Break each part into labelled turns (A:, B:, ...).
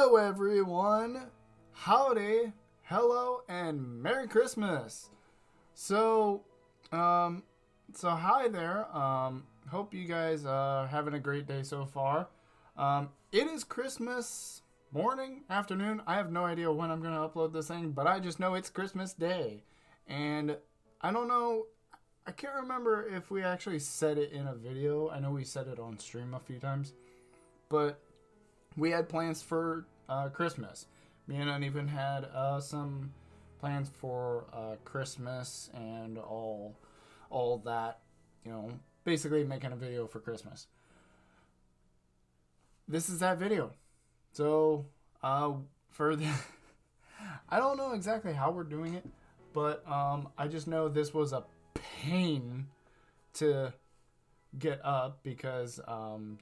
A: Hello, everyone. Howdy, hello, and Merry Christmas. So, hi there. Hope you guys are having a great day so far. It is Christmas morning, afternoon. I have no idea when I'm going to upload this thing, but I just know it's Christmas Day. And I don't know, I can't remember if we actually said it in a video. I know we said it on stream a few times, but we had plans for Christmas. Me and I even had some plans for Christmas and all that, basically making a video for Christmas. This is that video. So, for the I don't know exactly how we're doing it, but I just know this was a pain to get up because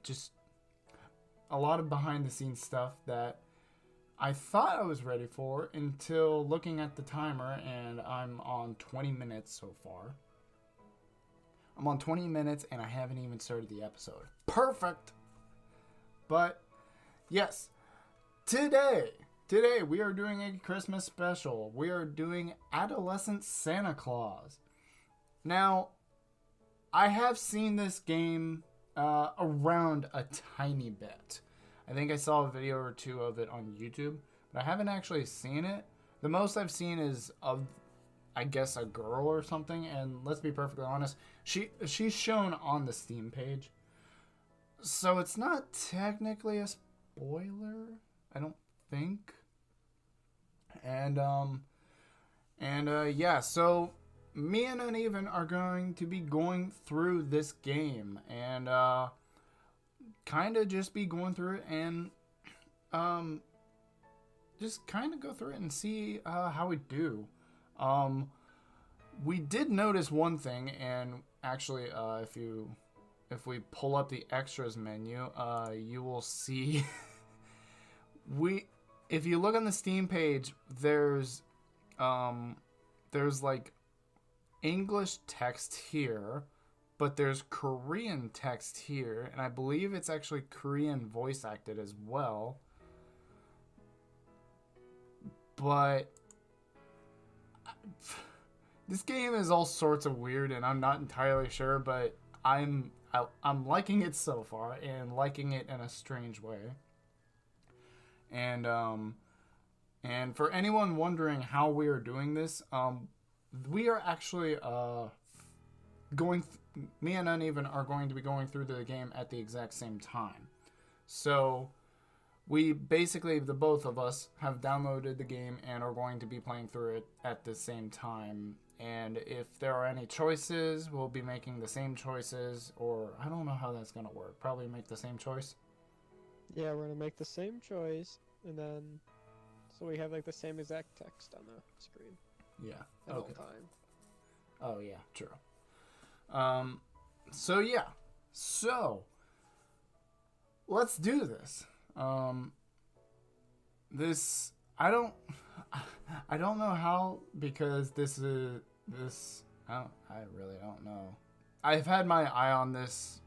A: just a lot of behind the scenes stuff that I thought I was ready for until looking at the timer, and I'm on 20 minutes so far. I'm on 20 minutes and I haven't even started the episode. Perfect! But yes, today we are doing a Christmas special. We are doing Adolescent Santa Claus. Now, I have seen this game around a tiny bit. I think I saw a video or two of it on YouTube, but I haven't actually seen it. The most I've seen is of, I guess, a girl or something, and let's be perfectly honest, she's shown on the Steam page. So it's not technically a spoiler, I don't think. And yeah, so me and Uneven are going to be going through this game and kind of just be going through it and just kind of go through it and see how we do. We did notice one thing, and actually if we pull up the extras menu, you will see if you look on the Steam page, there's like English text here, but there's Korean text here, and I believe it's actually Korean voice acted as well. But this game is all sorts of weird, and I'm not entirely sure, but I'm liking it so far, and liking it in a strange way. And for anyone wondering how we are doing this, we are actually me and Uneven are going to be going through the game at the exact same time. So we basically, the both of us, have downloaded the game and are going to be playing through it at the same time. And if there are any choices, we'll be making the same choices, or I don't know how that's going to work. Probably make the same choice.
B: Yeah, we're going to make the same choice, and then so we have like the same exact text on the screen.
A: Yeah.
B: At all time.
A: Oh yeah, true. So yeah. So let's do this. I don't know how, because I really don't know. I've had my eye on this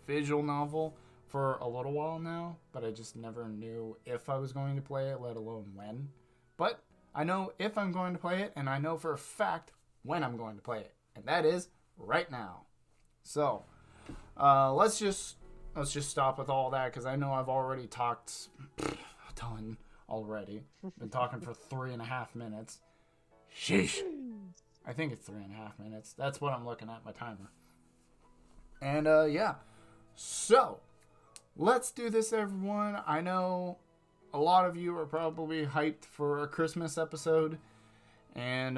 A: visual novel for a little while now, but I just never knew if I was going to play it, let alone when. But I know if I'm going to play it, and I know for a fact when I'm going to play it, and that is right now. So let's just stop with all that, because I know I've already talked a ton already. Been talking for 3.5 minutes. Sheesh. I think it's 3.5 minutes. That's what I'm looking at, my timer. And yeah. So let's do this, everyone. I know a lot of you are probably hyped for a Christmas episode, and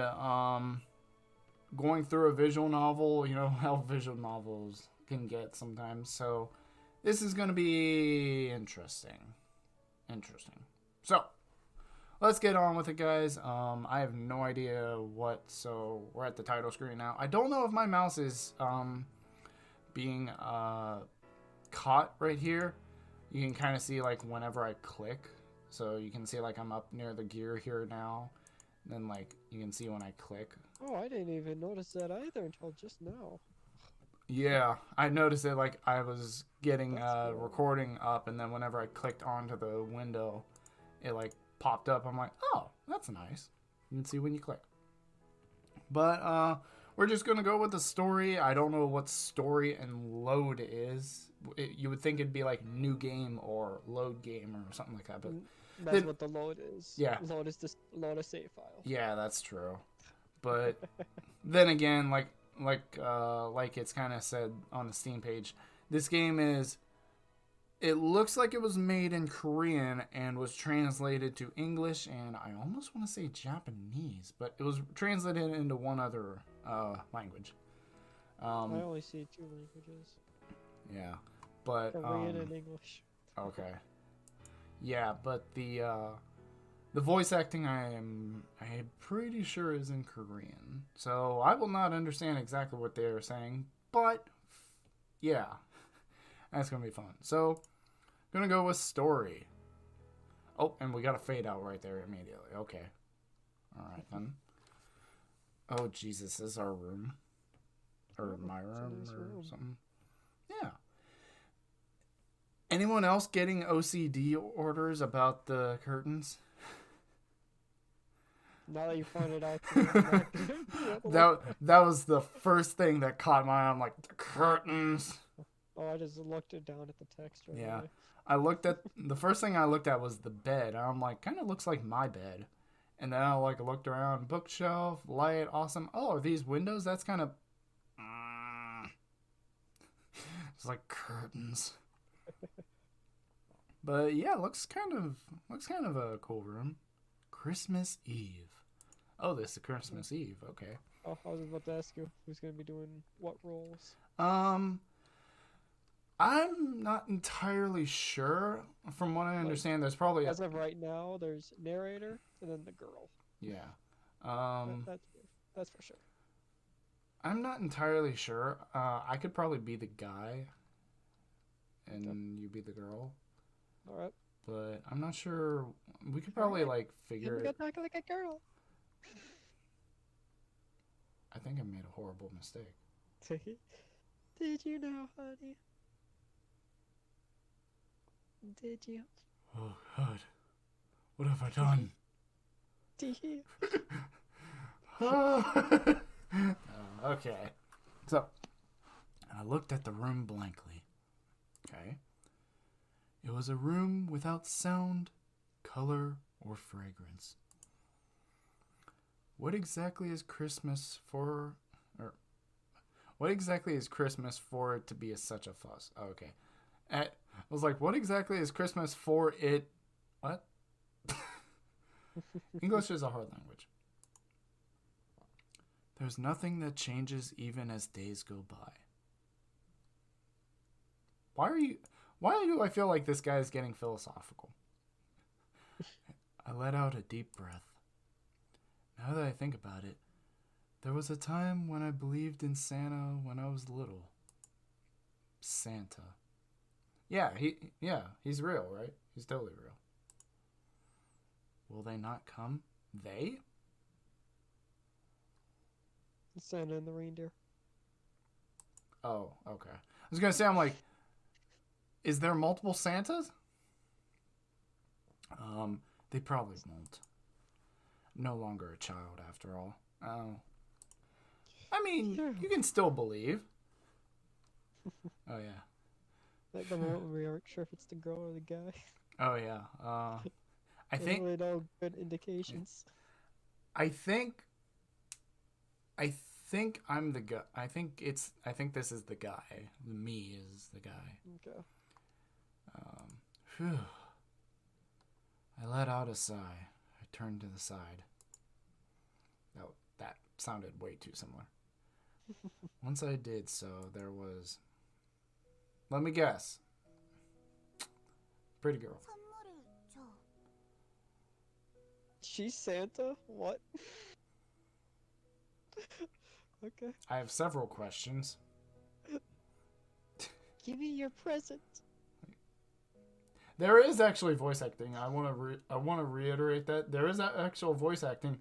A: going through a visual novel, you know how visual novels can get sometimes. So this is going to be interesting. So let's get on with it, guys. I have no idea so we're at the title screen now. I don't know if my mouse is being caught right here. You can kind of see like whenever I click. So you can see like I'm up near the gear here now. And then like you can see when I click.
B: Oh, I didn't even notice that either until just now.
A: Yeah, I noticed it, like I was getting recording up, and then whenever I clicked onto the window, it like popped up. I'm like, oh, that's nice. You can see when you click. But we're just gonna go with the story. I don't know what story and load is. You would think it'd be like new game or load game or something like that, but
B: That's what the load is.
A: Yeah.
B: Load is this load a save file.
A: Yeah, that's true. But then again, like it's kind of said on the Steam page, this game is. It looks like it was made in Korean and was translated to English and I almost want to say Japanese, but it was translated into one other language.
B: I only see 2 languages.
A: Yeah, but
B: Korean and English.
A: Okay. Yeah, but the voice acting I'm pretty sure is in Korean, so I will not understand exactly what they are saying, but yeah. That's going to be fun. So, going to go with story. Oh, and we got a fade out right there immediately. Okay. All right, then. Oh, Jesus. This is our room. Or my room or something. Yeah. Anyone else getting OCD orders about the curtains?
B: Now that you pointed out.
A: that was the first thing that caught my eye. I'm like, the curtains.
B: Oh, I just looked it down at the text right
A: Yeah.
B: away.
A: I looked at the first thing I looked at was the bed. I'm like, kind of looks like my bed. And then I like looked around, bookshelf, light, awesome. Oh, are these windows? That's kind of it's like curtains. But yeah, looks kind of a cool room. Christmas Eve. Oh, this is Christmas Eve. Okay.
B: Oh, I was about to ask you who's going to be doing what roles.
A: I'm not entirely sure. From what I understand, there's probably
B: as of right now, there's narrator and then the girl.
A: Yeah.
B: That's for sure.
A: I'm not entirely sure. I could probably be the guy, and you be the girl.
B: All right.
A: But I'm not sure. We could probably like figure.
B: You talk like a girl.
A: I think I made a horrible mistake.
B: Did you know, honey? Did you?
A: Oh God, what have I done?
B: Did you?
A: Okay, so I looked at the room blankly. Okay, it was a room without sound, color, or fragrance. What exactly is Christmas for? Or what exactly is Christmas for it to be such a fuss? Oh, okay. I was like, what exactly is Christmas for it? What? English is a hard language. There's nothing that changes even as days go by. Why do I feel like this guy is getting philosophical? I let out a deep breath. Now that I think about it, there was a time when I believed in Santa when I was little. Santa. Yeah, he's real, right? He's totally real. Will they not come? They?
B: Santa and the reindeer.
A: Oh, okay. I was gonna say, I'm like, is there multiple Santas? They probably won't. No longer a child, after all. Oh. I mean, you can still believe. Oh, yeah.
B: Like the moment we aren't sure if it's the girl or the guy.
A: Oh, yeah. I think...
B: really no good indications.
A: I think I'm the guy. I think this is the guy. Me is the guy.
B: Okay.
A: Phew. I let out a sigh. I turned to the side. That sounded way too similar. Once I did so, there was... Let me guess. Pretty girl.
B: She's Santa? What? Okay.
A: I have several questions.
B: Give me your present.
A: There is actually voice acting. I want to reiterate that there is actual voice acting,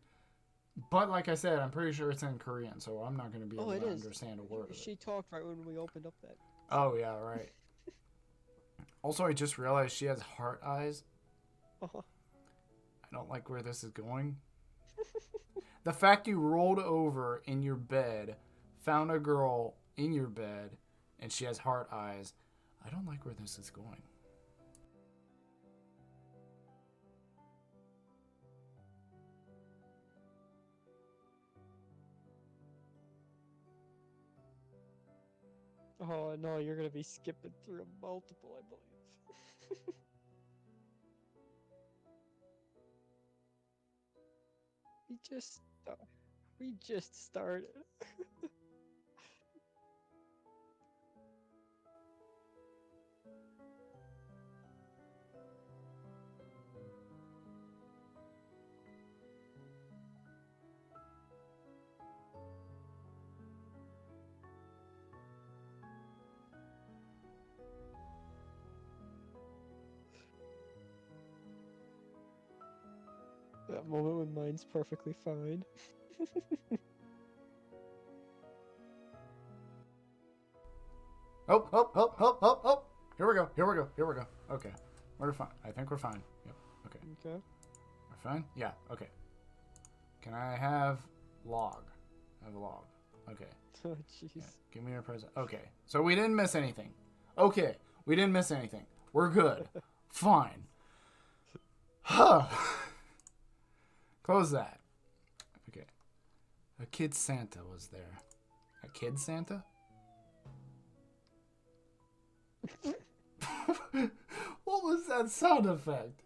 A: but like I said, I'm pretty sure it's in Korean, so I'm not going to be able to understand a word of it.
B: She talked right when we opened up that.
A: Oh yeah, right. Also, I just realized she has heart eyes.
B: Uh-huh.
A: don't like where this is going. The fact you rolled over in your bed, found a girl in your bed, and she has heart eyes. I don't like where this is going.
B: Oh no, you're gonna be skipping through multiple, I believe. We just started. That moment when mine's perfectly fine.
A: Oh. Here we go. Okay. We're fine. I think we're fine. Yep. Okay.
B: Okay.
A: We're fine? Yeah. Okay. Can I have log? I have a log. Okay.
B: Oh, jeez.
A: Yeah. Give me your present. Okay. So we didn't miss anything. Okay. We didn't miss anything. We're good. Fine. Huh. Close that. Okay. A kid Santa was there. A kid Santa? What was that sound effect?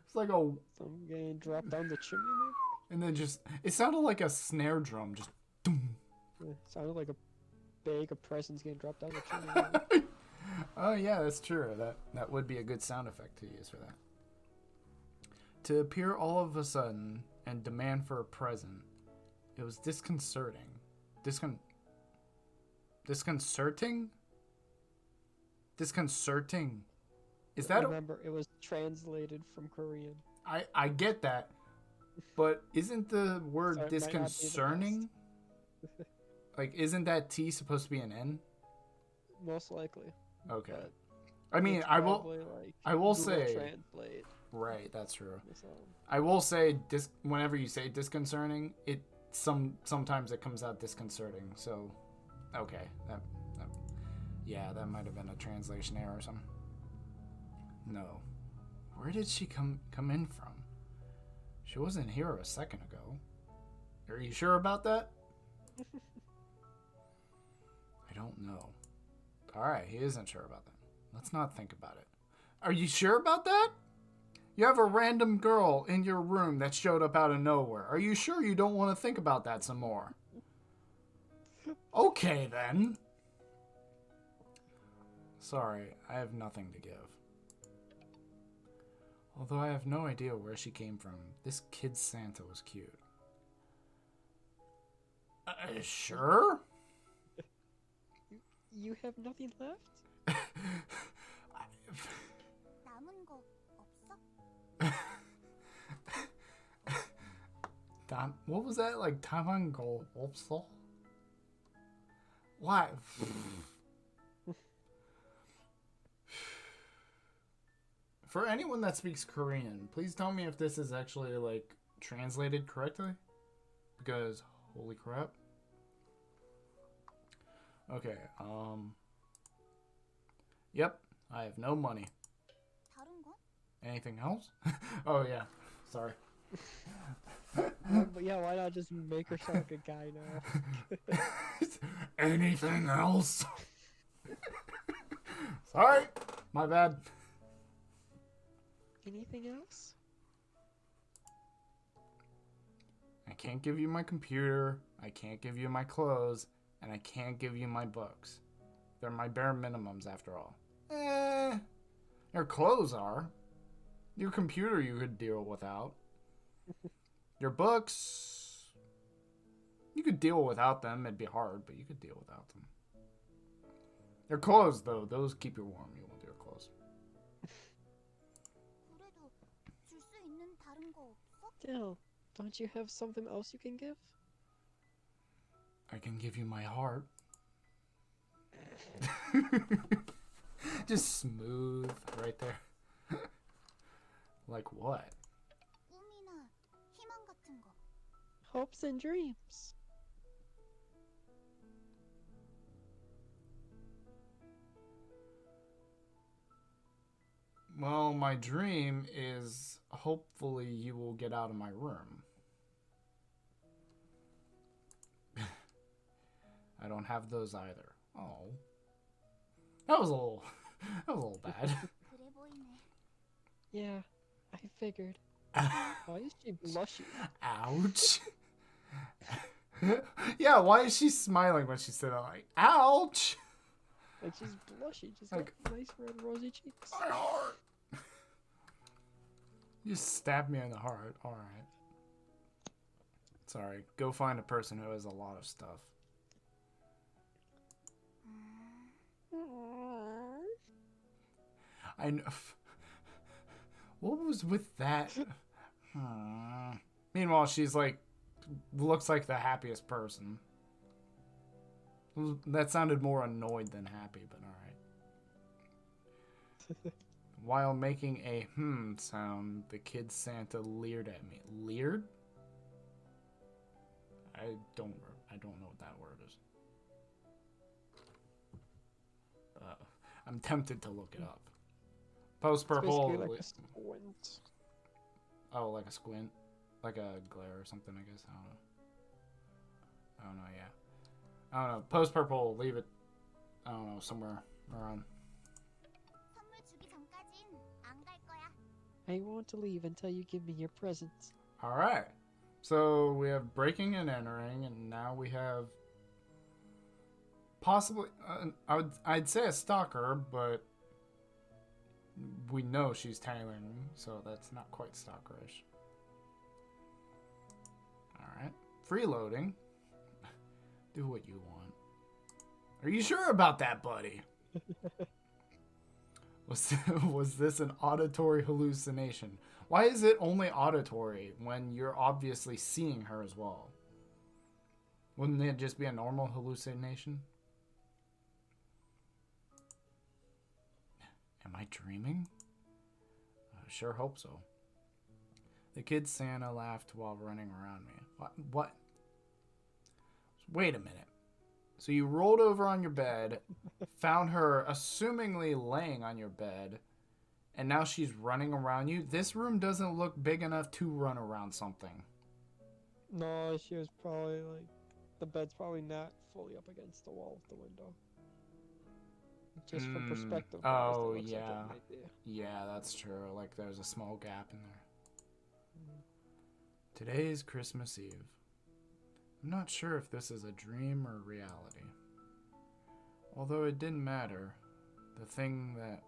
A: It's like a...
B: Some getting dropped down the chimney, maybe?
A: And then just... It sounded like a snare drum. Just... Doom.
B: Yeah, sounded like a bag of presents getting dropped down the chimney. Maybe.
A: Oh, yeah, that's true. That would be a good sound effect to use for that. To appear all of a sudden and demand for a present, it was disconcerting. Disconcerting? Disconcerting. Is that...
B: Remember, it was translated from Korean.
A: I get that, but isn't the word
B: So it might not be the
A: disconcerting? Like, isn't that T supposed to be an N?
B: Most likely.
A: Okay.
B: But
A: I mean,
B: it's
A: I will
B: probably like
A: I will
B: Google
A: say...
B: Translate.
A: Right, that's true.
B: So,
A: I will say, whenever you say disconcerting, sometimes it comes out disconcerting. So, okay, that might have been a translation error or something. No, where did she come in from? She wasn't here a second ago. Are you sure about that? I don't know. All right, he isn't sure about that. Let's not think about it. Are you sure about that? You have a random girl in your room that showed up out of nowhere. Are you sure you don't want to think about that some more? Okay, then. Sorry, I have nothing to give. Although I have no idea where she came from, this kid Santa was cute. Sure?
B: You have nothing left?
A: What was that? Like, Tamango Opsal? Why? For anyone that speaks Korean, please tell me if this is actually, like, translated correctly. Because, holy crap. Okay, Yep, I have no money. Anything else? Oh, yeah. Sorry.
B: But yeah, why not just make her sound like a guy now?
A: Anything else? Sorry. My bad.
B: Anything else?
A: I can't give you my computer. I can't give you my clothes. And I can't give you my books. They're my bare minimums after all. Your clothes are. Your computer you could deal without. Your books, you could deal without them. It'd be hard, but you could deal without them. Your clothes, though, those keep you warm. You want your clothes.
B: Still, don't you have something else you can give?
A: I can give you my heart. Just smooth right there. Like what?
B: hopes and dreams.
A: Well, my dream is hopefully you will get out of my room. I don't have those either. Oh. That was a little bad.
B: Yeah, I figured. Why is she blushing?
A: Ouch. Yeah, why is she smiling when she said it like, ouch?
B: Like she's blushing. She's
A: Like,
B: got nice red rosy cheeks.
A: my heart. You stabbed me in the heart. Alright. Sorry. Go find a person who has a lot of stuff. I know. What was with that? Meanwhile, she's like, looks like the happiest person. That sounded more annoyed than happy, but alright. While making a sound, the kid Santa leered at me. Leered? I don't know what that word is. I'm tempted to look it up. Post purple.
B: It's basically like a squint.
A: Oh, like a squint? Like a glare or something, I guess. I don't know, yeah. I don't know. Post purple, leave it, I don't know, somewhere around.
B: I want to leave until you give me your presents.
A: Alright. So we have breaking and entering, and now we have possibly, I'd say a stalker, but we know she's tailoring, so that's not quite stalkerish. Alright. Freeloading. Do what you want. Are you sure about that, buddy? Was this an auditory hallucination? Why is it only auditory when you're obviously seeing her as well? Wouldn't it just be a normal hallucination? Am I dreaming? I sure hope so. The kid Santa laughed while running around me. What? Wait a minute. So you rolled over on your bed, found her assumingly laying on your bed, and now she's running around you? This room doesn't look big enough to run around something.
B: No, she was probably like, the bed's probably not fully up against the wall of the window. Just for perspective.
A: Oh,
B: it
A: yeah.
B: like it might be.
A: Yeah, that's true. Like, there's a small gap in there. Today is Christmas Eve. I'm not sure if this is a dream or reality. Although it didn't matter, the thing that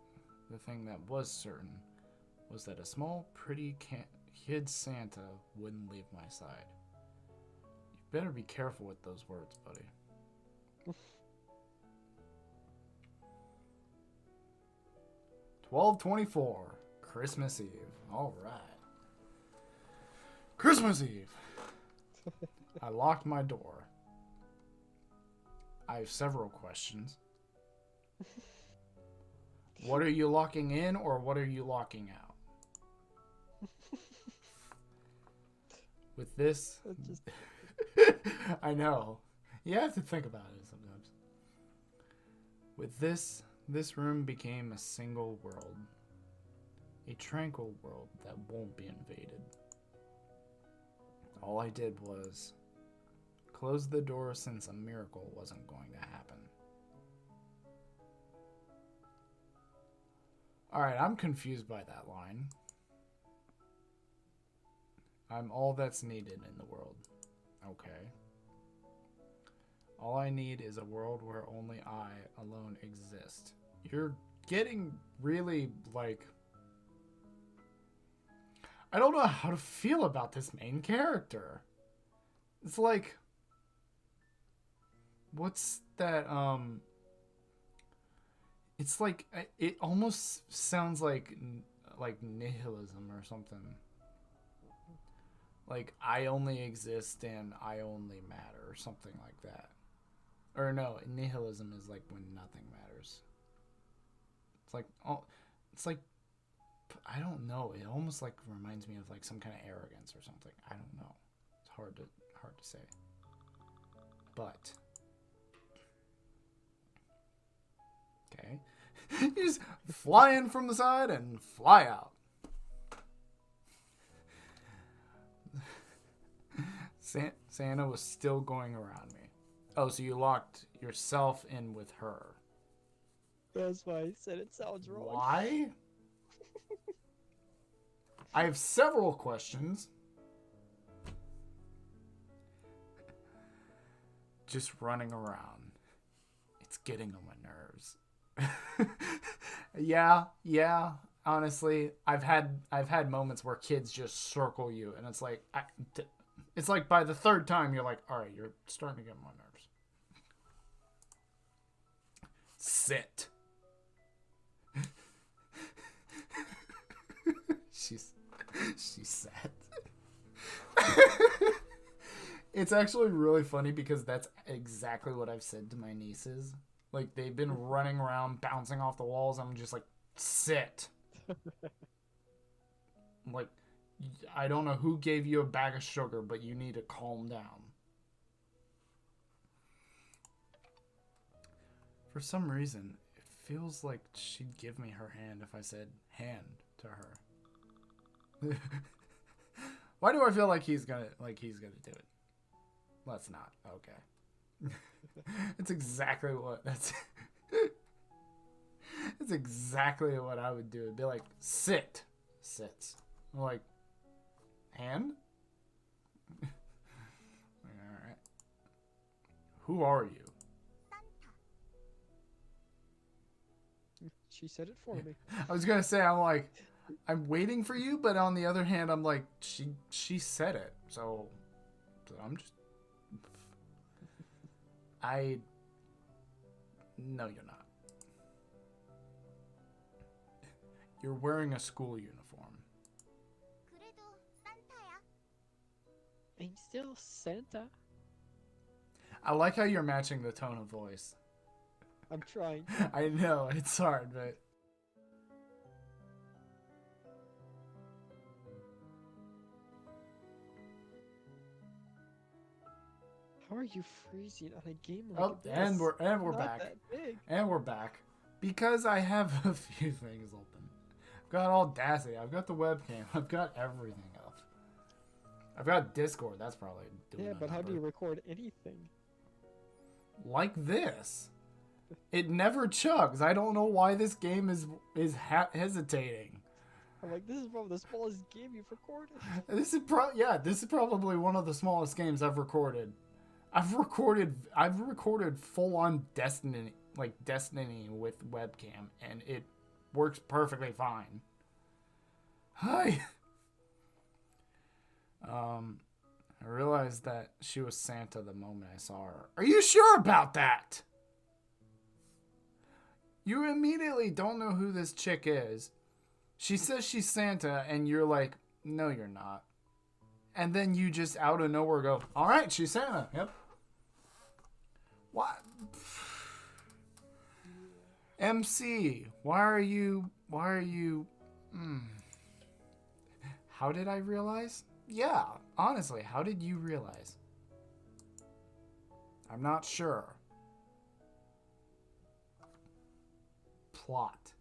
A: was certain was that a small, pretty kid Santa wouldn't leave my side. You better be careful with those words, buddy. 12:24, Christmas Eve. All right. Christmas Eve. I locked my door. I have several questions. What are you locking in, or what are you locking out? With this... I know. You have to think about it sometimes. With this room became a single world. A tranquil world that won't be invaded. All I did was close the door since a miracle wasn't going to happen. Alright, I'm confused by that line. I'm all that's needed in the world. Okay. All I need is a world where only I alone exist. You're getting really, like... I don't know how to feel about this main character. It's like... What's that, It's like... It almost sounds like nihilism or something. Like, I only exist and I only matter, or something like that. Or no, nihilism is like when nothing matters. It's like, I don't know. It almost like reminds me of like some kind of arrogance or something. I don't know. It's hard to say. But okay, you just fly in from the side and fly out. Santa was still going around me. Oh, so you locked yourself in with her.
B: That's why I said it sounds wrong.
A: Why? I have several questions. Just running around. It's getting on my nerves. Yeah. Honestly, I've had moments where kids just circle you, and it's like it's like by the third time you're like, all right, you're starting to get on my nerves. Sit. She sat. It's actually really funny because that's exactly what I've said to my nieces. Like, they've been running around, bouncing off the walls. I'm just like, sit. Like, I don't know who gave you a bag of sugar, but you need to calm down. For some reason, it feels like she'd give me her hand if I said hand to her. Why do I feel like he's gonna do it? Let's not. Okay. It's exactly what that's. It's exactly what I would do. It'd be like, sit. Sits. I'm like, hand? Alright. Who are you?
B: She said it for me.
A: I was gonna say, I'm waiting for you, but on the other hand, I'm like, she said it. So I'm just... No, you're not. You're wearing a school uniform.
B: I'm still Santa.
A: I like how you're matching the tone of voice.
B: I'm trying.
A: I know, it's hard, but...
B: How are you freezing on a game like
A: Oh,
B: this?
A: and we're
B: Not
A: back.
B: that big.
A: And we're back. Because I have a few things open. I've got Audacity. I've got the webcam. I've got everything up. I've got Discord. That's probably doing
B: Yeah, but how do you record anything?
A: Like this. It never chugs. I don't know why this game is hesitating.
B: I'm like, this is probably the smallest game you've recorded.
A: This is probably one of the smallest games I've recorded. I've recorded full on Destiny with webcam, and it works perfectly fine. Hi. I realized that she was Santa the moment I saw her. Are you sure about that? You immediately don't know who this chick is. She says she's Santa, and you're like, no, you're not. And then you just out of nowhere go, all right, she's Santa. Yep. What? MC, why are you... How did I realize? Yeah, honestly, how did you realize? I'm not sure. Plot.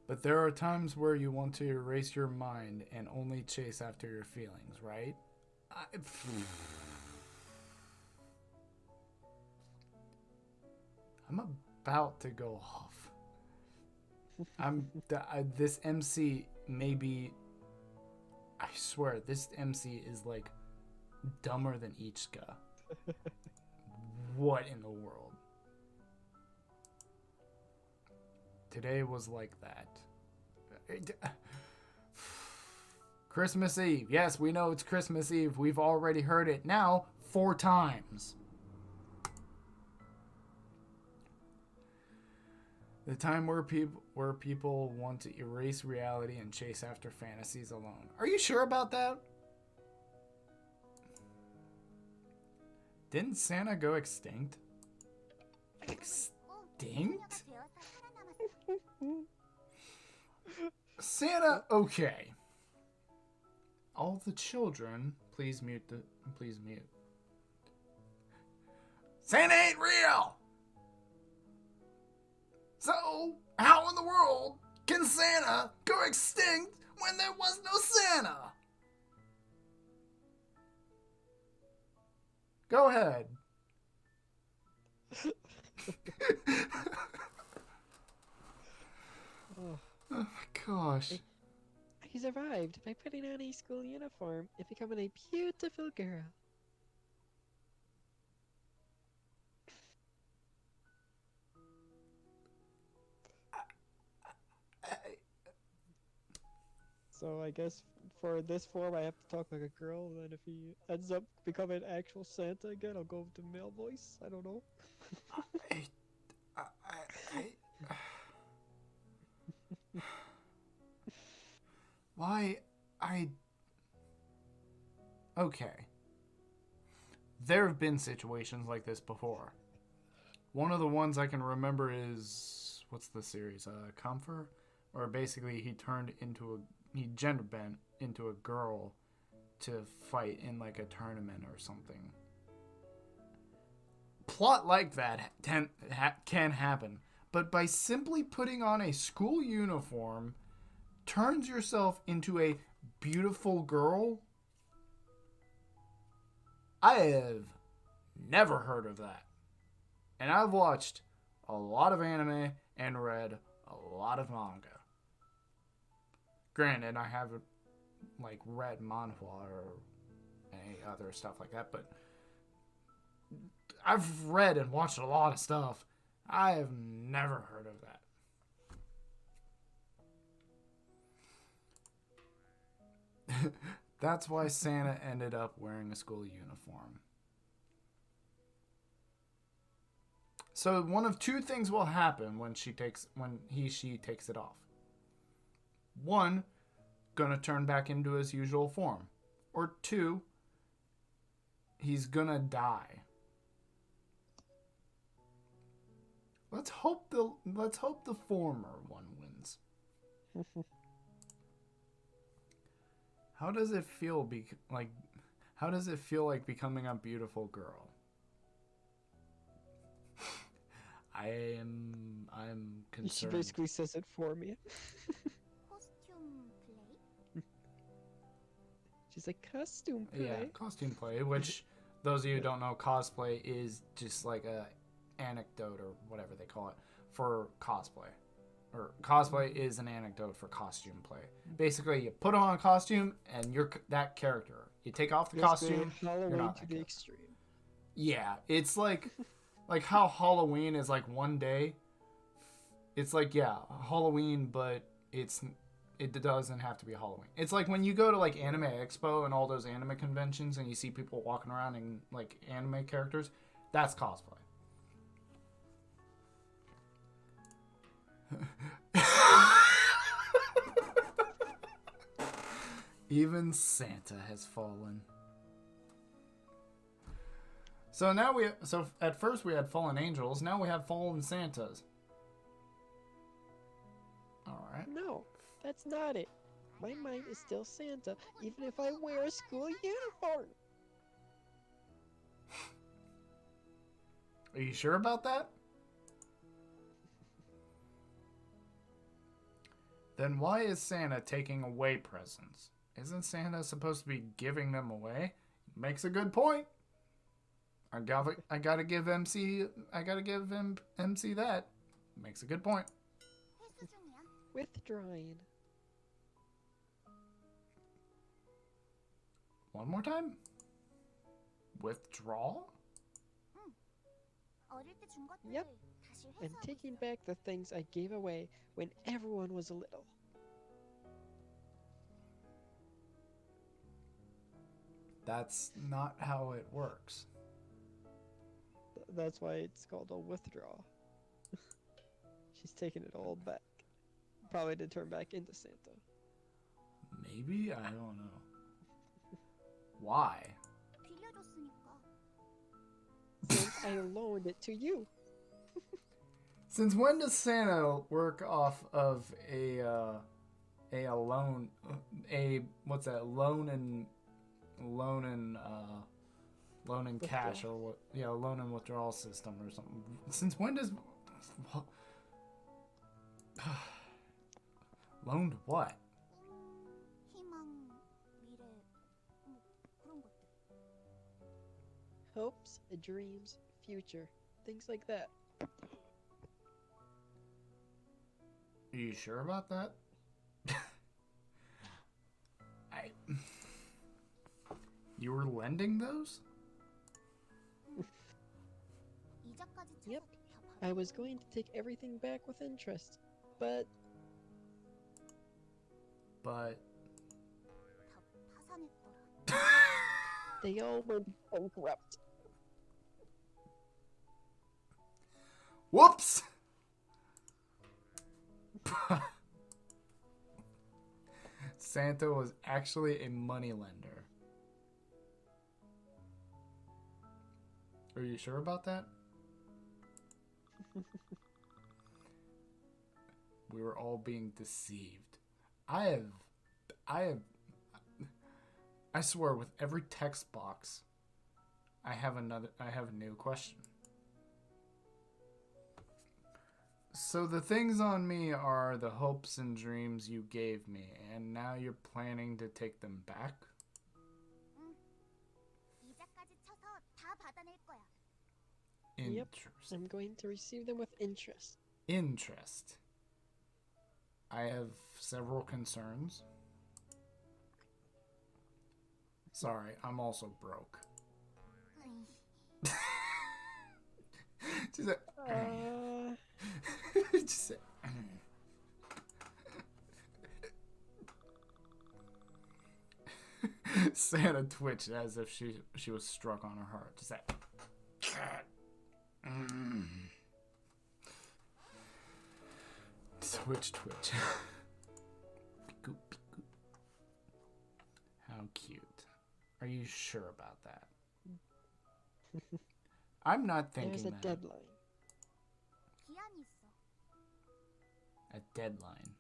A: But there are times where you want to erase your mind and only chase after your feelings, right? I'm about to go off. This MC maybe... I swear, this MC is like dumber than Ichika. What in the world? Today was like that. Christmas Eve. Yes, we know it's Christmas Eve. We've already heard it now 4 times. The time where people want to erase reality and chase after fantasies alone. Are you sure about that? Didn't Santa go extinct? Extinct? Santa, okay. All the children, please mute. Santa ain't real! So, how in the world can Santa go extinct when there was no Santa? Go ahead.
B: Oh,
A: Oh my gosh.
B: I survived by putting on a school uniform and becoming a beautiful girl. So I guess for this form I have to talk like a girl, and then if he ends up becoming actual Santa again, I'll go with the male voice. I don't know.
A: Why, okay. There have been situations like this before. One of the ones I can remember is, what's the series? Comfort? Or basically he gender bent into a girl to fight in like a tournament or something. Plot like that can happen. But by simply putting on a school uniform, turns yourself into a beautiful girl? I have never heard of that. And I've watched a lot of anime and read a lot of manga. Granted, I haven't like read manhwa or any other stuff like that, but I've read and watched a lot of stuff. I have never heard of that. That's why Santa ended up wearing a school uniform. So one of two things will happen when she takes it off. One, gonna turn back into his usual form. Or two, he's gonna die. Let's hope the former one wins. How does it feel like becoming a beautiful girl? I'm concerned.
B: She basically says it for me.
C: Costume play?
B: She's like, costume play.
A: Yeah, costume play, which those of you who don't know, cosplay is just like a anecdote or whatever they call it for cosplay. Or cosplay is an anecdote for costume play. Basically, you put on a costume and you're that character. You take off the costume,
B: Halloween
A: you're not
B: to
A: that
B: the
A: character.
B: extreme.
A: Yeah, it's like how Halloween is like one day. It's like, yeah, Halloween, but it doesn't have to be Halloween. It's like when you go to like Anime Expo and all those anime conventions and you see people walking around in like anime characters, that's cosplay. Even Santa has fallen. So at first we had fallen angels, now we have fallen Santas. Alright.
B: No, that's not it. My mind is still Santa, even if I wear a school uniform.
A: Are you sure about that? Then why is Santa taking away presents? Isn't Santa supposed to be giving them away? Makes a good point. I gotta give him MC that. Makes a good point.
C: 회수 중이야.
B: Withdrawing.
A: One more time? Withdraw?
C: 어릴 때 준 것들을
B: Yep.
C: 다시
B: And
C: 회수하고
B: taking
C: 있어.
B: back the things I gave away when everyone was little.
A: That's not how it works.
B: That's why it's called a withdraw. She's taking it all back. Probably to turn back into Santa.
A: Maybe? I don't know. Why?
C: 빌려줬으니까.
B: Since I loaned it to you.
A: Since when does Santa work off of a loan, what's that, loan and cash, or what? Yeah, loan and withdrawal system or something. Since when does loaned what?
C: 희망, 미래, 뭐 그런 것들.
B: Hopes, dreams, future, things like that.
A: Are you sure about that? You were lending those?
C: 이자까지 쳐서
B: Yep.
C: 다
B: I was going to take everything back with interest, but
A: But
C: 파산했더라.
B: they all went bankrupt.
A: whoops! Santa was actually a moneylender. Are you sure about that? We were all being deceived. I swear, with every text box, I have a new question. So the things on me are the hopes and dreams you gave me, and now you're planning to take them back?
C: 이자까지 쳐서 다 받아낼 거야.
B: Yep.
A: Interest.
B: I'm going to receive them with interest.
A: Interest. I have several concerns. Sorry, I'm also broke.
C: 으이,
A: She's like, just like, Santa twitched as if she was struck on her heart. Just like, twitch. Peekoo, peekoo. How cute. Are you sure about that? I'm not thinking
B: There's a
A: that.
B: deadline.
C: 기한이 있어.
A: A deadline.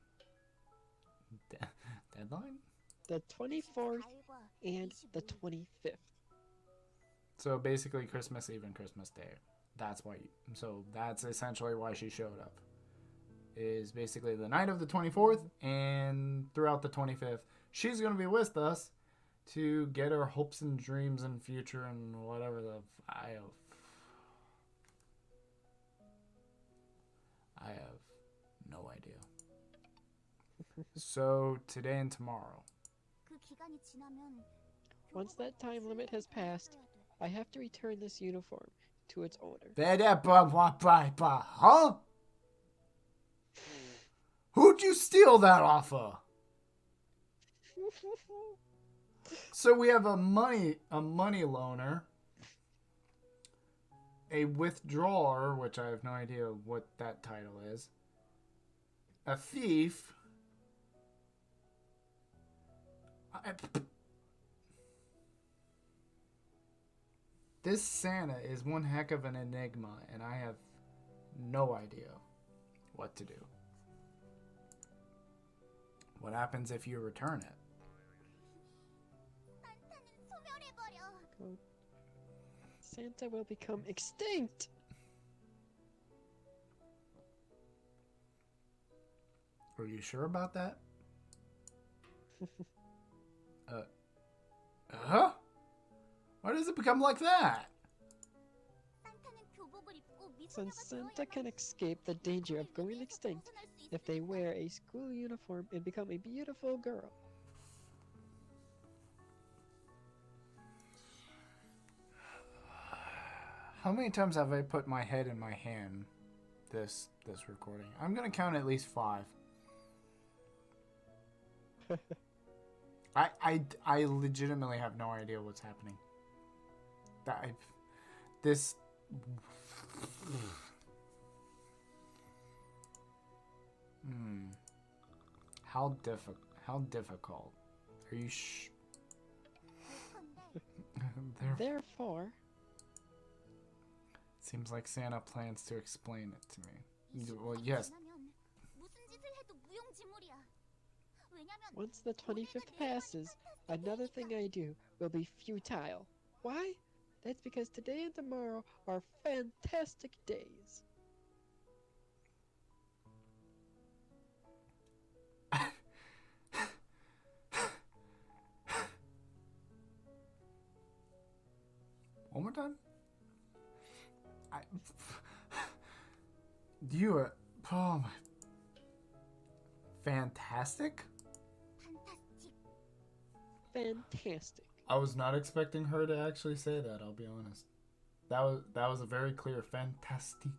A: Deadline?
B: The 24th
C: 24과
B: and the
C: 25일.
B: 25th.
A: So basically Christmas Eve and Christmas Day. So that's essentially why she showed up. Is basically the night of the 24th and throughout the 25th. She's going to be with us to get her hopes and dreams and future and whatever I have no idea. So today and tomorrow.
C: 그 기간이 지나면
B: Once that time limit has passed, I have to return this uniform to its owner.
A: Huh? Who'd you steal that off of? So we have a money loaner, a withdrawer, which I have no idea what that title is, a thief. This Santa is one heck of an enigma, and I have no idea what to do. What happens if you return it?
C: 산타는 소멸해버려.
B: Santa will become extinct.
A: Are you sure about that? Huh? Why does it become like that?
C: 산타는 교복을 입고
B: Since
C: 미소녀가
B: Santa can
C: 되어야만
B: escape the danger of going extinct
C: 벗어날 수
B: if they
C: 있으니까.
B: wear a school uniform and become a beautiful girl.
A: How many times have I put my head in my hand this recording? I'm gonna count at least 5. I legitimately have no idea what's happening. This How difficult? Are you
C: 예컨대
B: Therefore,
A: Seems like Santa plans to explain it to me. Well, yes.
C: 지나면 무슨 짓을 해도 무용지물이야. 왜냐면
B: Once the 25th passes, another thing I do will be futile. Why? That's because today and tomorrow are fantastic days.
A: One more time. You oh my. Fantastic?
C: 판타스틱.
B: Fantastic.
A: I was not expecting her to actually say that, I'll be honest. That was a very clear fantastic.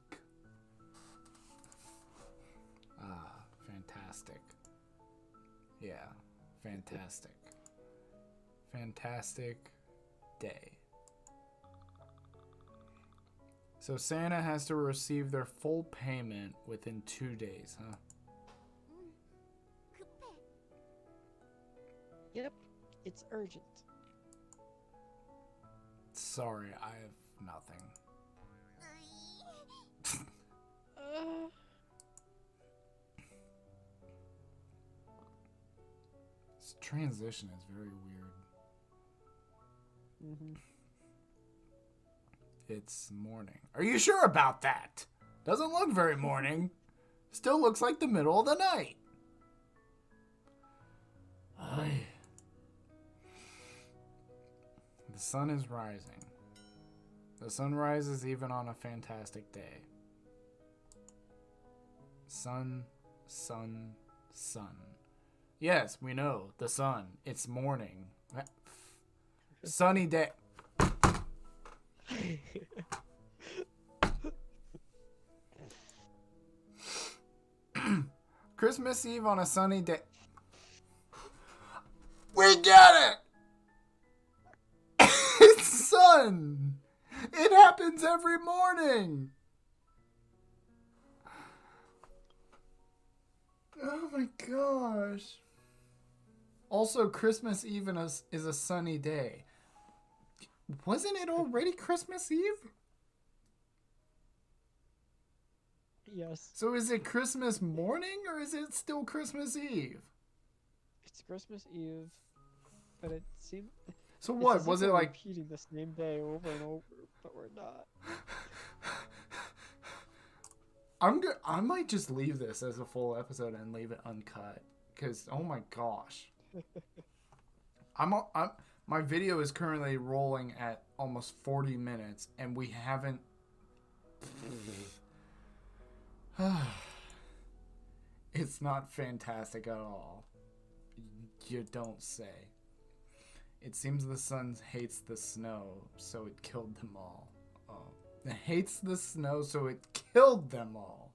A: Ah, fantastic. Yeah, fantastic. Fantastic day. So Santa has to receive their full payment within 2 days, huh?
C: 급해.
B: Yep, it's urgent.
A: Sorry, I have nothing.
C: 으이.
A: This transition is very weird.
B: Mm-hmm.
A: It's morning. Are you sure about that? Doesn't look very morning. Still looks like the middle of the night. Ay. The sun is rising. The sun rises even on a fantastic day. Sun, sun, sun. Yes, we know. The sun. It's morning. Sunny day. Christmas Eve on a sunny day. We get it! It's sun! It happens every morning! Oh my gosh. Also, Christmas Eve is a sunny day. Wasn't it already Christmas Eve?
B: Yes,
A: So is it Christmas morning or is it still Christmas Eve?
B: it's Christmas Eve, but it seems.
A: So
B: it's
A: what?
B: as
A: Was
B: if
A: it
B: we're
A: like...
B: repeating the same day over and over, but we're not.
A: I might just leave this as a full episode and leave it uncut. Because, oh my gosh. My video is currently rolling at almost 40 minutes and we haven't... It's not fantastic at all. You don't say. It seems the sun hates the snow, so it killed them all. Oh. It hates the snow, so it killed them all.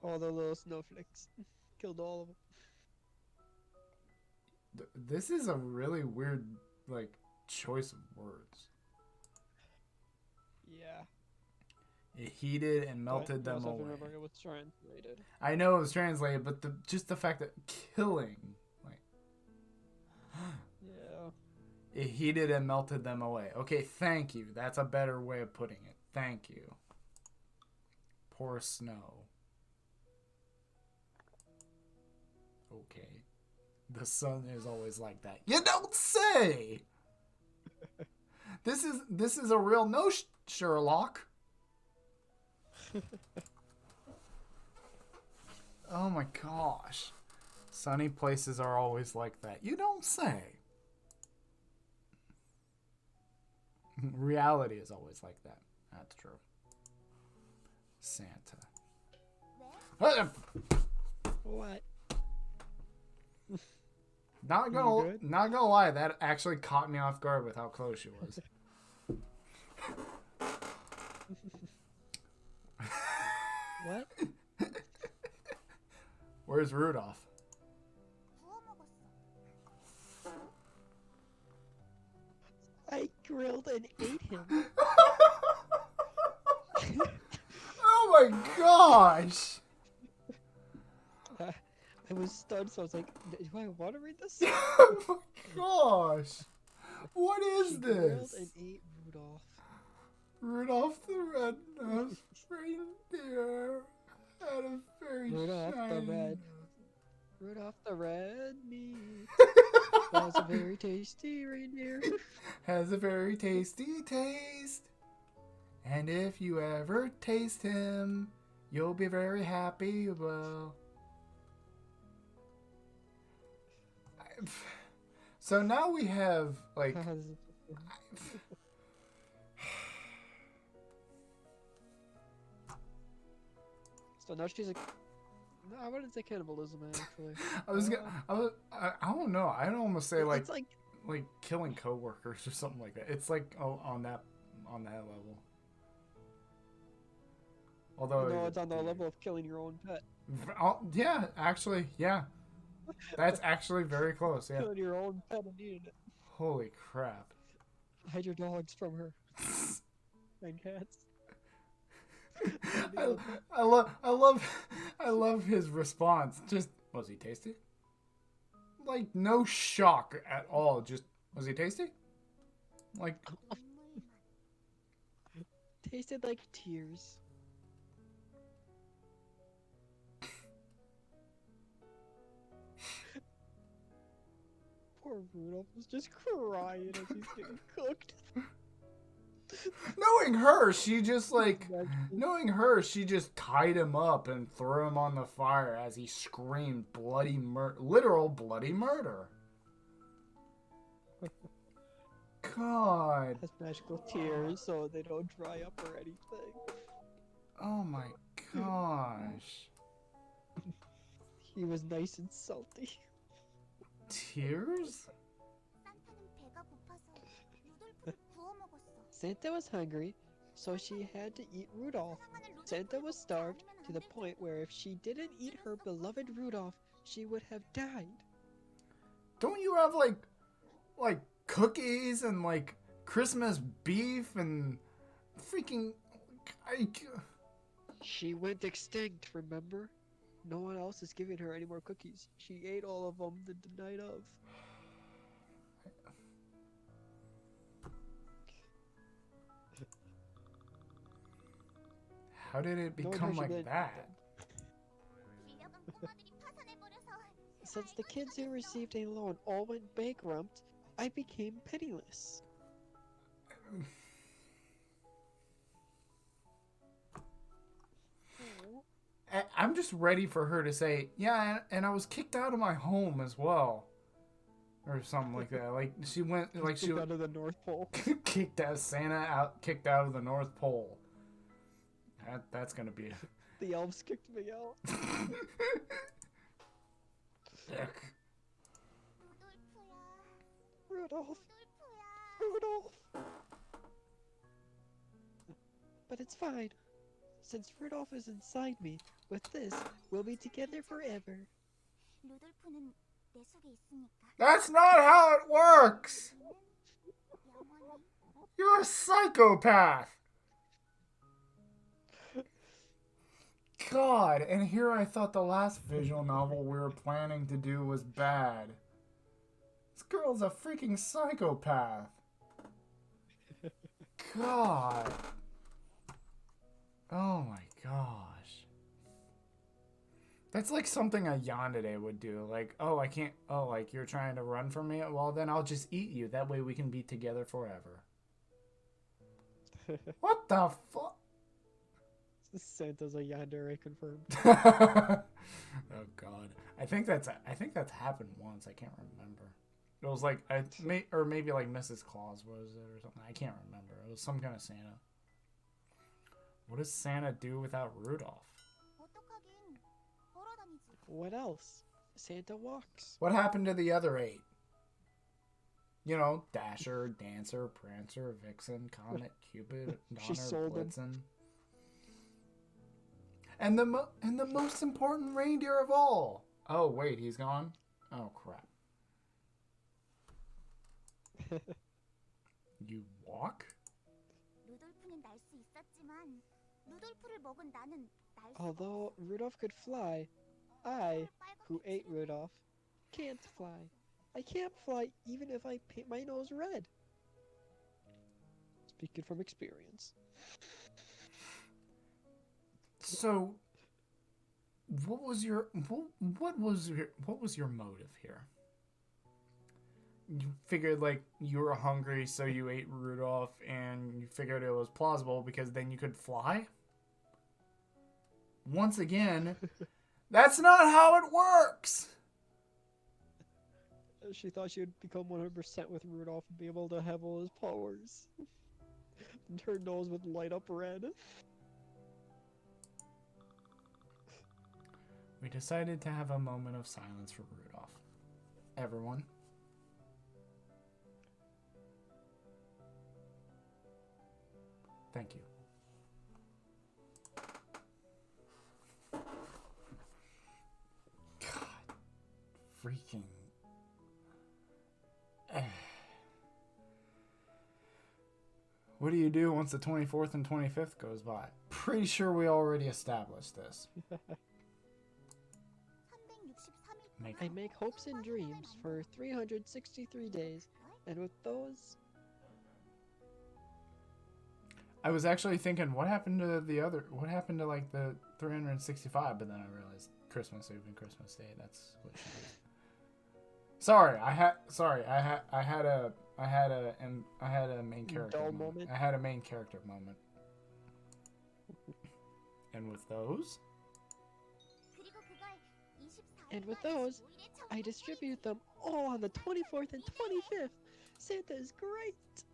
B: All the little snowflakes. Killed all of them.
A: This is a really weird, like, choice of words.
B: Yeah.
A: It heated and melted
B: But you
A: them
B: also have to
A: away.
B: remember it was translated.
A: I know it was translated, but just the fact that killing, like,
B: Yeah.
A: it heated and melted them away. Okay, thank you. That's a better way of putting it. Thank you. Poor snow. Okay. The sun is always like that. You don't say! This is a real no, Sherlock. Oh my gosh. Sunny places are always like that. You don't say. Reality is always like that. That's true. Santa.
C: 네?
B: What?
A: Not
B: You
A: gonna
B: good?
A: not gonna lie, that actually caught me off guard with how close she was.
B: What?
A: Where's Rudolph?
C: 구워 먹었어.
B: I grilled and ate him.
A: Oh my gosh!
B: I was stunned, so I was like, do I want to read this?
A: Oh my gosh! What is
B: She grilled
A: this?
B: and ate Rudolph.
A: Rudolph the Red-Nosed Yeah. Had a very
B: Rudolph the
A: shiny
B: red.
A: nose.
B: Rudolph the red-meat was a very tasty reindeer.
A: Has a very tasty taste. And if you ever taste him, you'll be very happy. Well, so now we have like.
B: So now she's a. No, I wouldn't say cannibalism actually.
A: I don't know. I'd almost say
B: It's
A: like killing coworkers or something like that. It's like on that level. Although
B: no, it's on the level of killing your own pet.
A: Yeah, actually, yeah. That's actually very close. Yeah.
B: Killing your own pet and eating it.
A: Holy crap.
B: Hide your dogs from her. And cats.
A: I love his response. Just, was he tasty? Like, no shock at all. Just, was he tasty? Like,
B: tasted like tears. Poor Rudolph was just crying as he's getting cooked.
A: knowing her, she just tied him up and threw him on the fire as he screamed literal bloody murder. God.
B: Has magical tears so they don't dry up or anything.
A: Oh my gosh.
B: He was nice and salty.
A: Tears?
B: Santa was hungry, so she had to eat Rudolph. Santa was starved to the point where if she didn't eat her beloved Rudolph, she would have died.
A: Don't you have like cookies and like Christmas beef and freaking
B: She went extinct, remember? No one else is giving her any more cookies. She ate all of them the night of.
A: How did it become like that?
B: Since the kids who received a loan all went bankrupt, I became penniless.
A: I'm just ready for her to say, yeah, and I was kicked out of my home as well. Or something like that. Like, she went, like, she
B: kicked out of the North Pole.
A: kicked out of the North Pole. That's gonna be
B: The elves kicked me out. Rudolph. Rudolph. But it's fine. Since Rudolph is inside me, with this, we'll be together forever.
A: That's not how it works! You're a psychopath! God, and here I thought the last visual novel we were planning to do was bad. This girl's a freaking psychopath. God. Oh my gosh. That's like something a yandere would do. Like, oh, I can't. Oh, like you're trying to run from me? Well, then I'll just eat you. That way we can be together forever. What the fuck?
B: Santa's a yandere confirmed.
A: Oh God, I think that's happened once. I can't remember. It was like maybe like Mrs. Claus was it or something. I can't remember. It was some kind of Santa. What does Santa do without Rudolph?
B: What else? Santa walks.
A: What happened to the other 8? You know, Dasher, Dancer, Prancer, Vixen, Comet, Cupid, Donner, Blitzen. And the most important reindeer of all. Oh wait, he's gone? Oh crap. You walk?
B: Although Rudolph could fly, I, who ate Rudolph, can't fly. I can't fly even if I paint my nose red. Speaking from experience.
A: So, what was your motive here? You figured like you were hungry, so you ate Rudolph, and you figured it was plausible because then you could fly? Once again, that's not how it works!
B: She thought she would become 100% with Rudolph and be able to have all his powers. And her nose would light up red.
A: We decided to have a moment of silence for Rudolph. Everyone. Thank you. God. Freaking. What do you do once the 24th and 25th goes by? Pretty sure we already established this.
B: I make hopes and dreams for 363 days, and with those...
A: I was actually thinking, what happened to like the 365? But then I realized Christmas Eve and Christmas Day. That's what she did. Sorry, I had a main character moment. I had a main character moment. And with those?
B: And with those, I distribute them all on the 24th and 25th. Santa is great.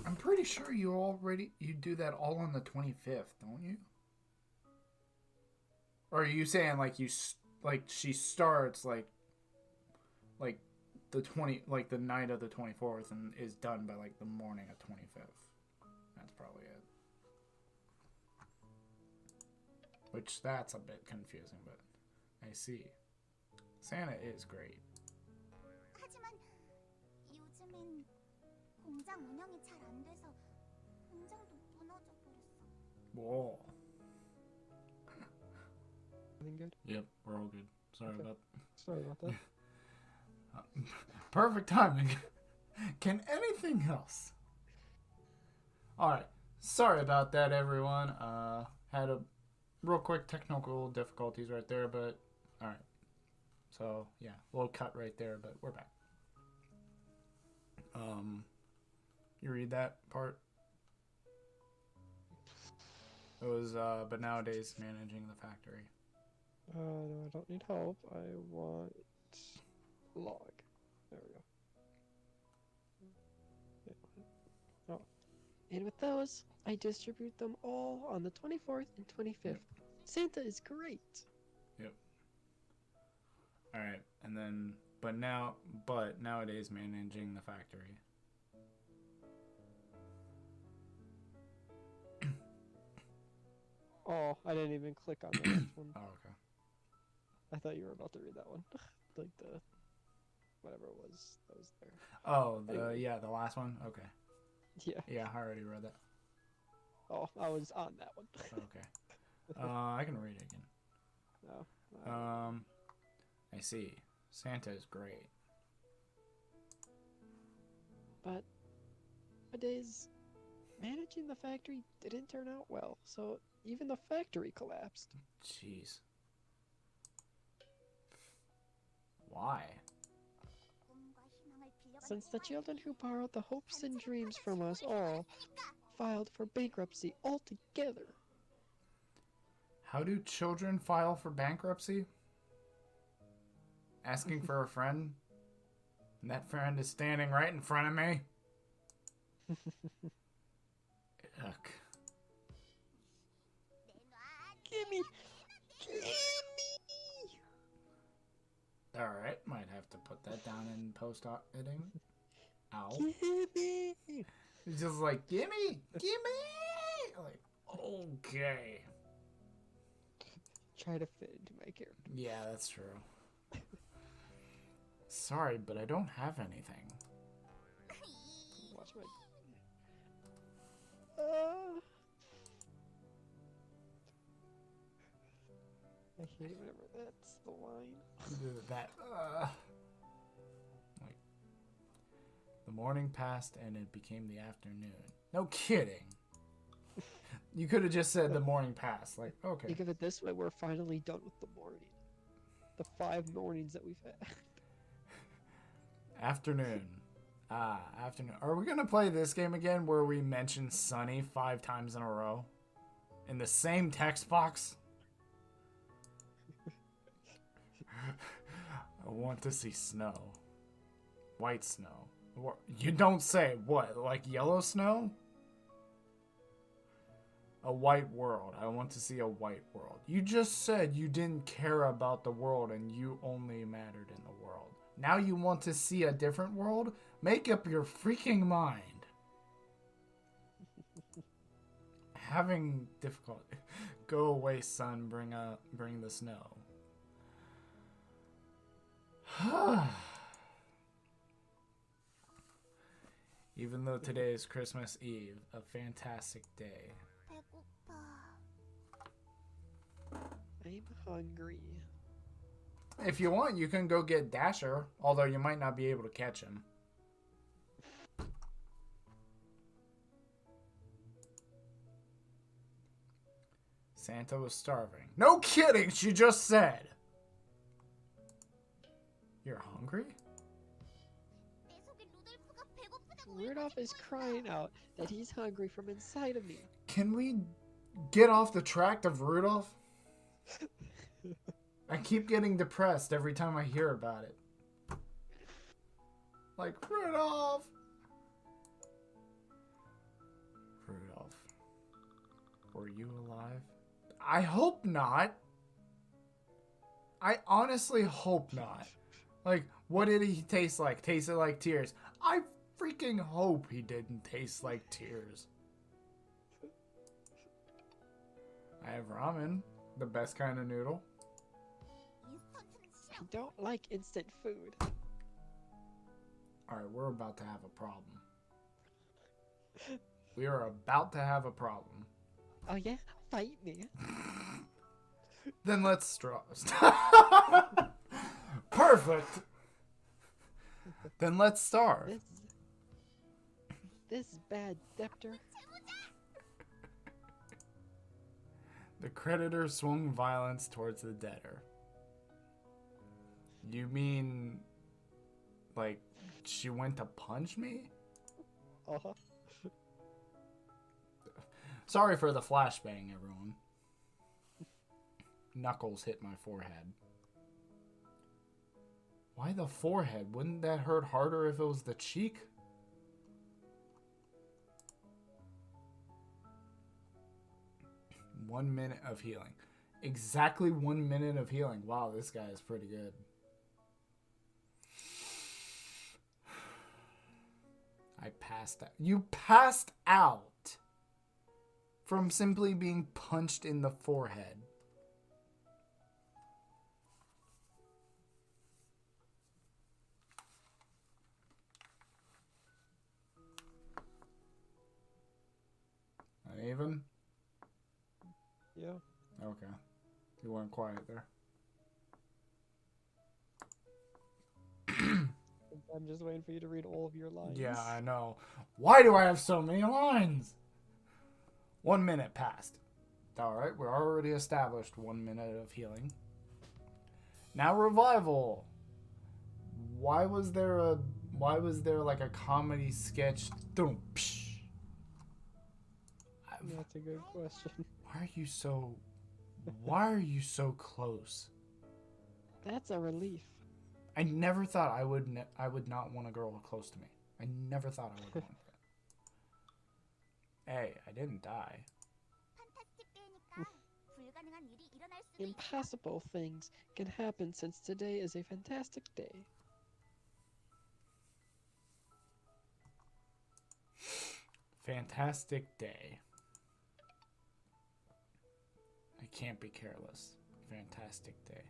A: I'm pretty sure you do that all on the 25th, don't you? Or are you saying like she starts like the the night of the 24th and is done by like the morning of 25th? That's probably it. Which that's a bit confusing, but I see. Santa is great.
C: 하지만 요즘엔 공장 운영이 잘 안 돼서 공장도 무너져 버렸어.
A: Whoa.
B: Everything good?
A: Yep, we're all good. Sorry about
B: that.
A: Perfect timing. Can anything else? Alright. Sorry about that, everyone. Had a real quick technical difficulties right there, but alright. So, yeah, little cut right there, but we're back. You read that part? It was, but nowadays managing the factory.
B: No, I don't need help. I want log. There we go. Oh. And with those, I distribute them all on the 24th and 25th. Yep. Santa is great.
A: Yep. Alright, and then, but nowadays managing the factory.
B: Oh, I didn't even click on the next one.
A: Oh, okay.
B: I thought you were about to read that one. Like the... whatever it was that was there.
A: Oh,
B: Anyway.
A: Yeah, the last one? Okay.
B: Yeah.
A: Yeah, I already read that.
B: Oh, I was on that one.
A: Okay. I can read it again.
B: No.
A: I see. Santa is great.
B: But nowadays, managing the factory didn't turn out well, so even the factory collapsed.
A: Jeez. Why?
B: Since the children who borrowed the hopes and dreams from us all filed for bankruptcy altogether.
A: How do children file for bankruptcy? Asking for a friend? And that friend is standing right in front of me? Yuck.
B: Gimme!
A: Alright, might have to put that down in post-editing. Ow.
B: Gimme!
A: It's just like, gimme! Gimme! Like, okay.
B: Try to fit into my character.
A: Yeah, that's true. Sorry, but I don't have anything.
B: Watch my... I hate it whenever that's the line.
A: That, like, the morning passed and it became the afternoon. No kidding. You could have just said the morning passed. Like, okay.
B: Think of it this way: we're finally done with the morning. The 5 mornings that we've had.
A: Afternoon. Afternoon. Are we gonna play this game again where we mention sunny 5 times in a row? In the same text box? I want to see snow. White snow. You don't say. What? Like yellow snow? A white world. I want to see a white world. You just said you didn't care about the world and you only mattered in the world. Now you want to see a different world? Make up your freaking mind. Having difficulty. Go away, sun. Bring the snow. Even though today is Christmas Eve, a fantastic day.
C: 배고파.
B: I'm hungry.
A: If you want, you can go get Dasher, although you might not be able to catch him. Santa was starving. No kidding, she just said. You're hungry?
C: 내 속에 루돌프가 배고프다고
B: Rudolph is crying out that he's hungry from inside of me.
A: Can we get off the track of Rudolph? I keep getting depressed every time I hear about it. Like, Rudolph! Rudolph. Were you alive? I hope not. I honestly hope not. Like, what did he taste like? Tasted like tears. I freaking hope he didn't taste like tears. I have ramen, the best kind of noodle.
C: 인스턴트는
B: I
C: 싫어.
B: don't like instant food.
A: Alright, we're about to have a problem. We are about to have a problem.
B: Oh yeah? Fight me.
A: Then let's straw. Perfect. Then let's starve.
B: This bad debtor.
A: The creditor swung violence towards the debtor. You mean, like, she went to punch me?
B: Uh-huh.
A: Sorry for the flashbang, everyone. Knuckles hit my forehead. Why the forehead? Wouldn't that hurt harder if it was the cheek? One minute of healing. Exactly 1 minute of healing. Wow, this guy is pretty good. I passed out. You passed out from simply being punched in the forehead. Uneven?
B: Yeah.
A: Okay. You weren't quiet there.
B: I'm just waiting for you to read all of your lines.
A: Yeah, I know. Why do I have so many lines? 1 minute passed. Alright, we're already established 1 minute of healing. Now revival. Why was there like a comedy sketch? Dum, psh.
B: That's a good question.
A: Why are you so close?
B: That's a relief.
A: I never thought I would not want a girl close to me. I never thought I would want that. Hey, I didn't die.
C: 판타스틱 데이니까 불가능한 일이 일어날 수도 있어.
B: Impossible things can happen since today is a fantastic day.
A: Fantastic day. I can't be careless. Fantastic day.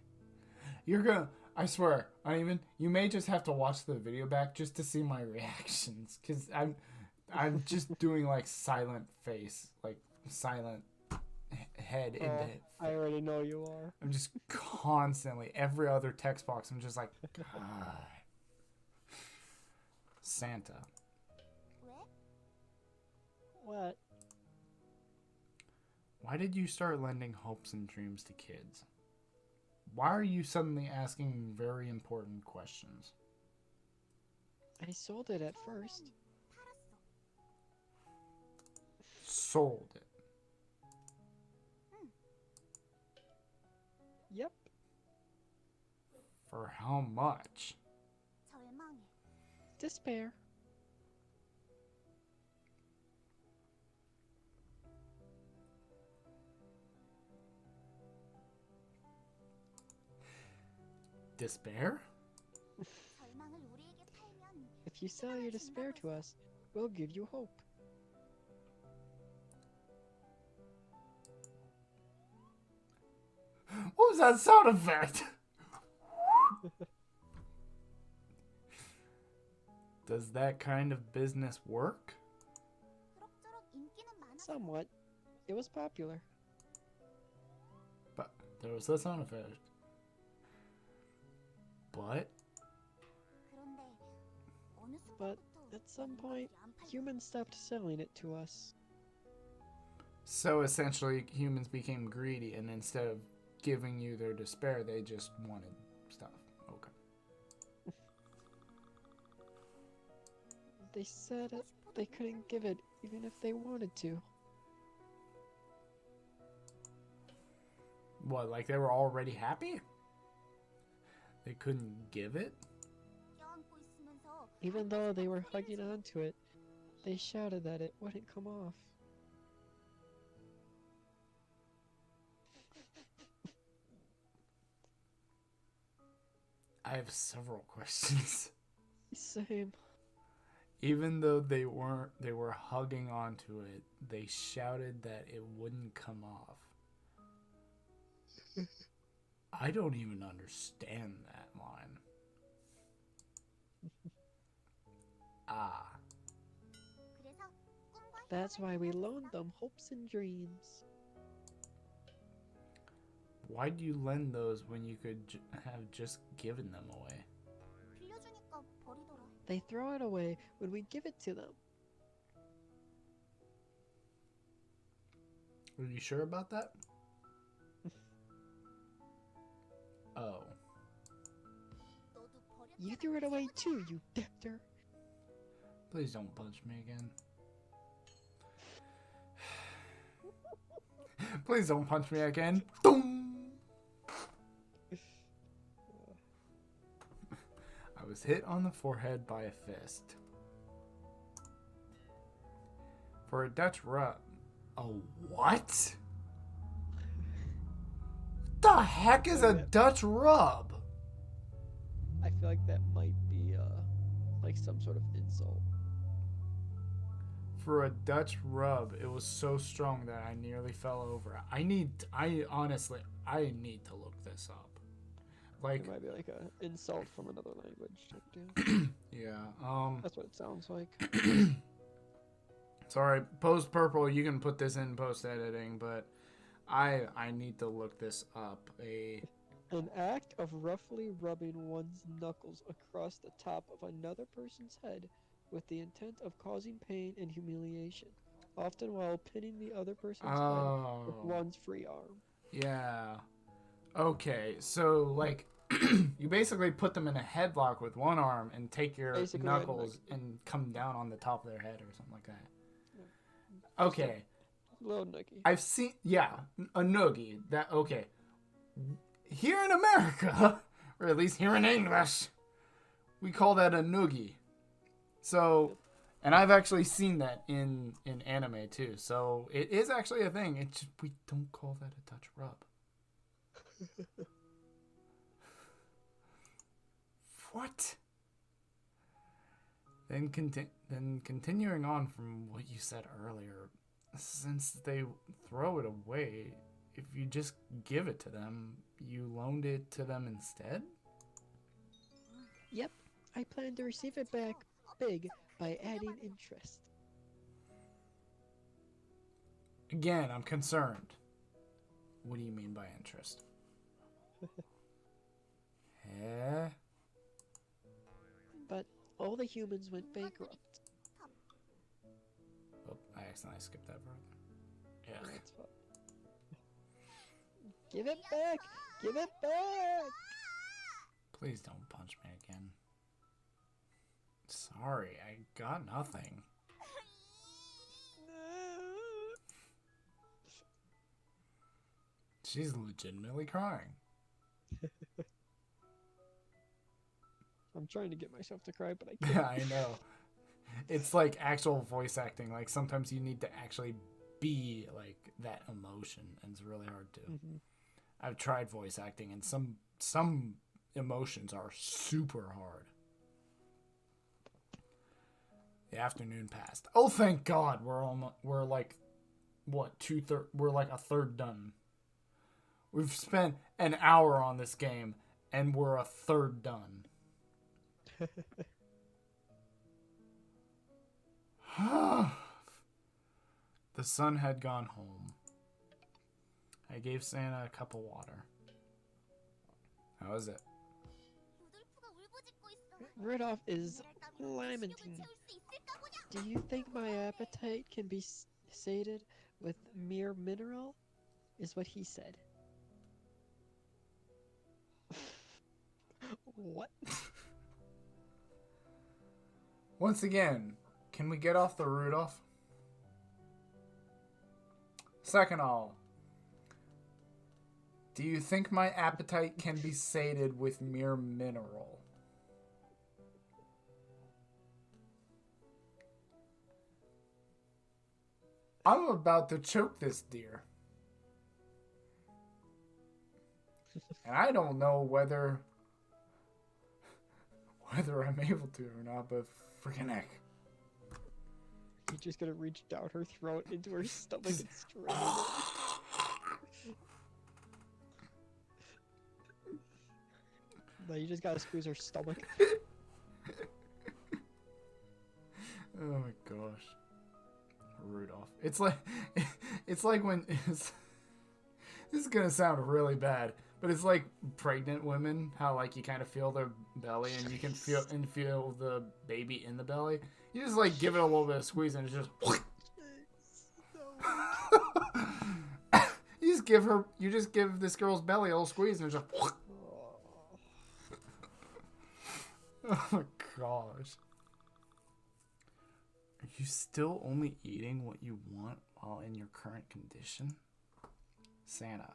A: You're gonna, I swear, Uneven, you may just have to watch the video back just to see my reactions. Because I'm just doing like silent face, like silent head in the...
B: I already know you are.
A: I'm just constantly, every other text box, I'm just like, God. Santa.
C: 왜?
B: What?
A: Why did you start lending hopes and dreams to kids? Why are you suddenly asking very important questions?
B: I sold it at first.
A: Sold it.
B: Yep.
A: For how much?
C: 절망해.
B: Despair.
A: Despair?
C: 절망을 우리에게 팔면
B: If you sell your despair to us, we'll give you hope.
A: What was that sound effect? Does that kind of business work?
C: 그럭저럭 인기는 많아.
B: Somewhat. It was popular.
A: But there was that sound effect. But
C: 그런데 어느
B: But
C: 순간부터
B: at some point,
C: 안 팔려.
B: humans stopped selling it to us.
A: so essentially humans became greedy, and instead of giving you their despair, they just wanted stuff. Okay.
B: They said they couldn't give it even if they wanted to.
A: What, like they were already happy? They couldn't give it?
C: 껴안고 있으면서
B: Even though they were hugging onto it, they shouted that it wouldn't come off.
A: I have several questions.
B: Same.
A: Even though they were hugging onto it, they shouted that it wouldn't come off. I don't even understand that line. Ah.
C: 그래서 꿈과
B: That's
C: 희망을
B: why we
C: 나눴어.
B: loaned them hopes and dreams.
A: Why'd you lend those when you could have just given them away?
C: 빌려주니까 버리더라.
B: They throw it away when we give it to them.
A: Are you sure about that? Oh.
C: 너도 버렸잖아.
B: You threw it away too, you debtor.
A: Please don't punch me again. Please don't punch me again. Boom! I was hit on the forehead by a fist. For a Dutch rub. A what? What the heck is a Dutch rub?
B: I feel like that might be like some sort of insult.
A: For a Dutch rub, it was so strong that I nearly fell over. I honestly need to look this up. Like,
B: It might be like an insult from another language type deal.
A: yeah,
B: That's what it sounds like.
A: sorry, post purple, you can put this in post editing, but I need to look this up.
B: An act of roughly rubbing one's knuckles across the top of another person's head with the intent of causing pain and humiliation, often while pinning the other person's head with one's free arm.
A: Yeah. Okay, so like you basically put them in a headlock with one arm and take your
B: Basically,
A: knuckles and come down on the top of their head or something like that. Okay.
B: Little noogie.
A: I've seen, yeah, a noogie. That, okay. Here in America, or at least here in English, we call that a noogie. So, and I've actually seen that in anime too. So it is actually a thing. It's just, we don't call that a Dutch rub. What? Then continuing on from what you said earlier, since they throw it away, if you just give it to them, you loaned it to them instead?
B: Yep, I plan to receive it back big by adding interest.
A: Again, I'm concerned. What do you mean by interest? Eh?
B: But all the humans went bankrupt.
A: Oh, I accidentally skipped that part. Yeah.
B: That's fine. Give it back! Give it back!
A: Please don't punch me again. Sorry, I got nothing. She's legitimately crying.
B: I'm trying to get myself to cry, but I can't.
A: Yeah, I know. It's like actual voice acting. Like sometimes you need to actually be like that emotion, and it's really hard to.
B: Mm-hmm.
A: I've tried voice acting, and some emotions are super hard. The afternoon passed. Oh, thank God! We're like, what, we're like a third done. We've spent an hour on this game, and we're a third done. The sun had gone home. I gave Santa a cup of water. How is it?
B: Rudolph is lamenting. Do you think my appetite can be sated with mere mineral? Is what he said. What?
A: Once again, can we get off the Rudolph? Second all, do you think my appetite can be sated with mere mineral? I'm about to choke this deer. And I don't know whether I'm able to or not, but freaking heck.
B: You're just gonna reach down her throat into her stomach and strangle it. No, you just gotta squeeze her stomach.
A: Oh my gosh. Rudolph. It's like when this is gonna sound really bad, but it's like pregnant women, how like you kind of feel their belly and you can feel the baby in the belly. You just like give it a little bit of squeeze and it's just you just give this girl's belly a little squeeze and it's just oh my gosh. Are you still only eating what you want while in your current condition? Santa.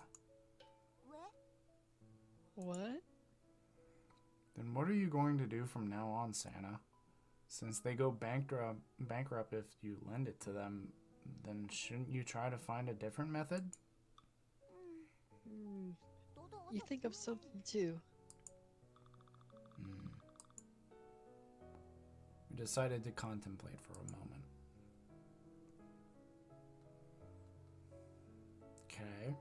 B: What?
A: Then what are you going to do from now on, Santa? Since they go bankrupt if you lend it to them, then shouldn't you try to find a different method?
B: You think of something too.
A: We decided to contemplate for a moment. Okay.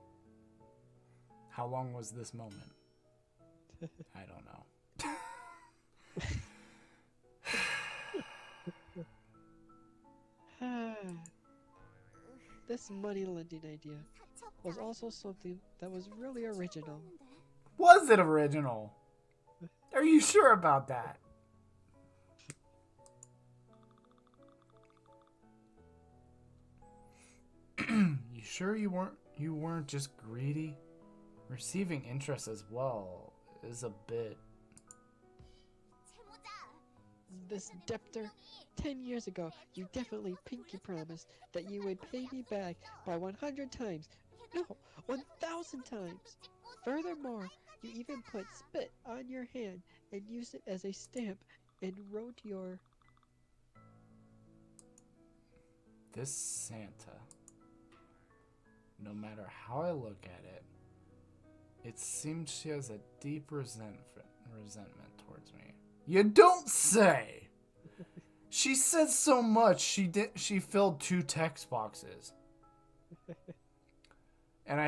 A: How long was this moment? I don't know.
B: This money lending idea was also something that was really original.
A: Was it original? Are you sure about that? You sure you weren't just greedy? Receiving interest as well is a bit.
B: This debtor, 10 years ago, you definitely pinky promised that you would pay me back by 100 times. No, 1,000 times. Furthermore, you even put spit on your hand and used it as a stamp and wrote your...
A: This Santa, no matter how I look at it, it seems she has a deep resentment towards me. You don't say! She said so much she filled 2 text boxes. And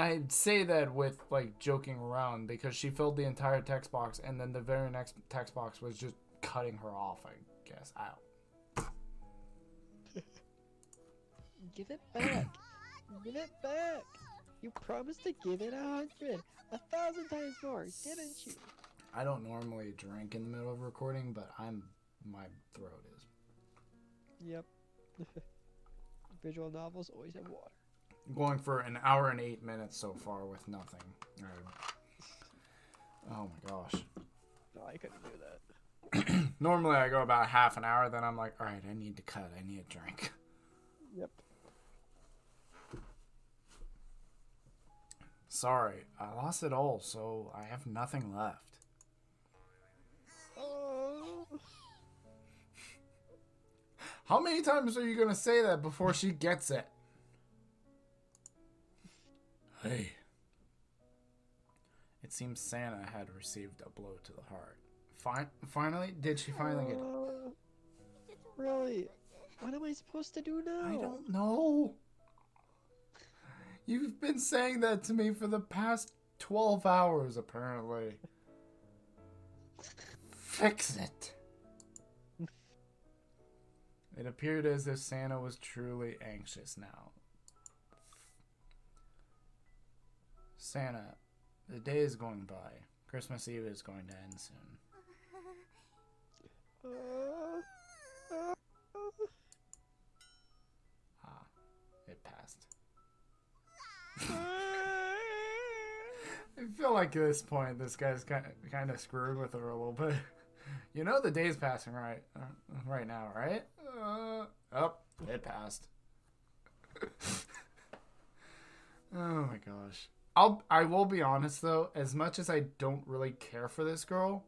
A: I'd say that with like joking around because she filled the entire text box and then the very next text box was just cutting her off, I guess.
B: Give it back. Give it back. You promised to give it 100, 1,000 times more, didn't you?
A: I don't normally drink in the middle of recording, but my throat is.
B: Yep. Visual novels always have water.
A: Going for an hour and 8 minutes so far with nothing. Oh my gosh.
B: No, I couldn't do that.
A: Normally I go about half an hour, then I'm like, alright, I need to cut. I need a drink.
B: Yep.
A: Sorry, I lost it all, so I have nothing left.
B: Oh.
A: How many times are you going to say that before she gets it? Hey. It seems Santa had received a blow to the heart. Finally? Did she finally get it?
B: Really? What am I supposed to do now?
A: I don't know. You've been saying that to me for the past 12 hours, apparently. Fix it. It appeared as if Santa was truly anxious now. Santa, the day is going by. Christmas Eve is going to end soon. Ah, it passed. I feel like at this point, this guy's kind of screwed with her a little bit. You know the day's passing right now, right? Oh, it passed. Oh my gosh. I will be honest though, as much as I don't really care for this girl,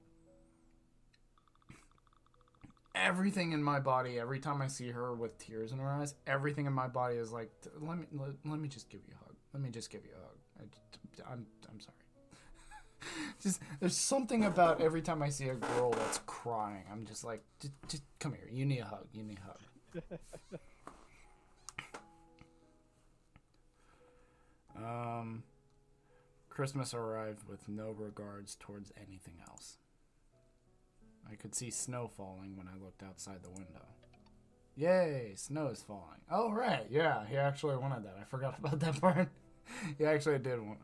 A: everything in my body, every time I see her with tears in her eyes, everything in my body is like, let me just give you a hug. Let me just give you a hug. I'm sorry. Just there's something about every time I see a girl that's crying, I'm just like, just come here. You need a hug. You need a hug. Christmas arrived with no regards towards anything else. I could see snow falling when I looked outside the window. Yay, snow is falling. Oh, right. Yeah, he actually wanted that. I forgot about that part. He actually did want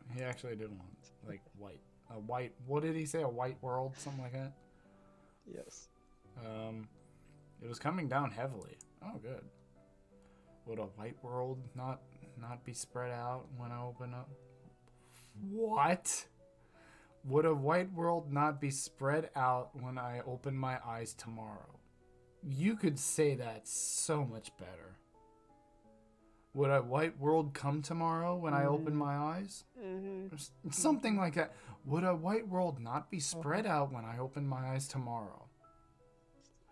A: like white. A white, what did he say? A white world? Something like that?
B: Yes.
A: It was coming down heavily. Oh, good. Would a white world not be spread out when I open up? What? Would a white world not be spread out when I open my eyes tomorrow? You could say that so much better. Would a white world come tomorrow when I open my eyes? Something like that. Would a white world not be spread out when I open my eyes tomorrow?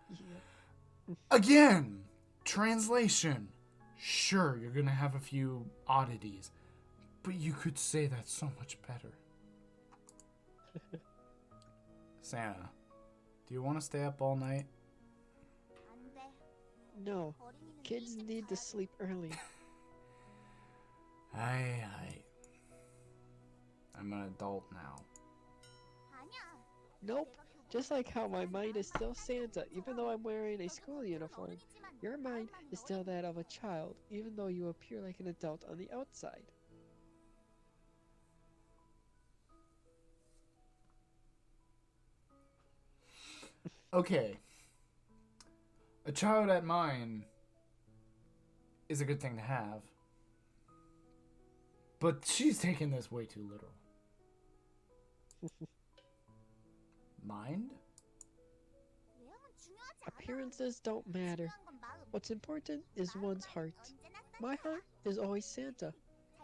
B: Yeah.
A: Again, translation. Sure, you're going to have a few oddities, but you could say that so much better. Santa, do you want to stay up all night?
B: No. Kids need to sleep early.
A: I'm an adult now.
B: Nope. Just like how my mind is still Santa, even though I'm wearing a school uniform, your mind is still that of a child, even though you appear like an adult on the outside.
A: Okay. A child at mine is a good thing to have. But she's taking this way too literal. Mind?
B: Appearances don't matter. What's important is one's heart. My heart is always Santa.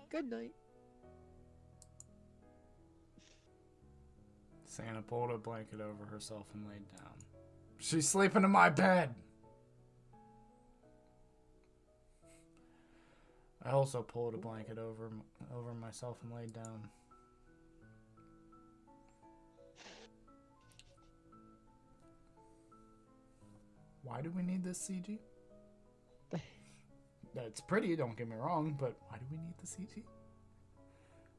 B: Good night.
A: Santa pulled a blanket over herself and laid down. She's sleeping in my bed! I also pulled a blanket over myself and laid down. Why do we need this CG? It's pretty, don't get me wrong, but why do we need the CG?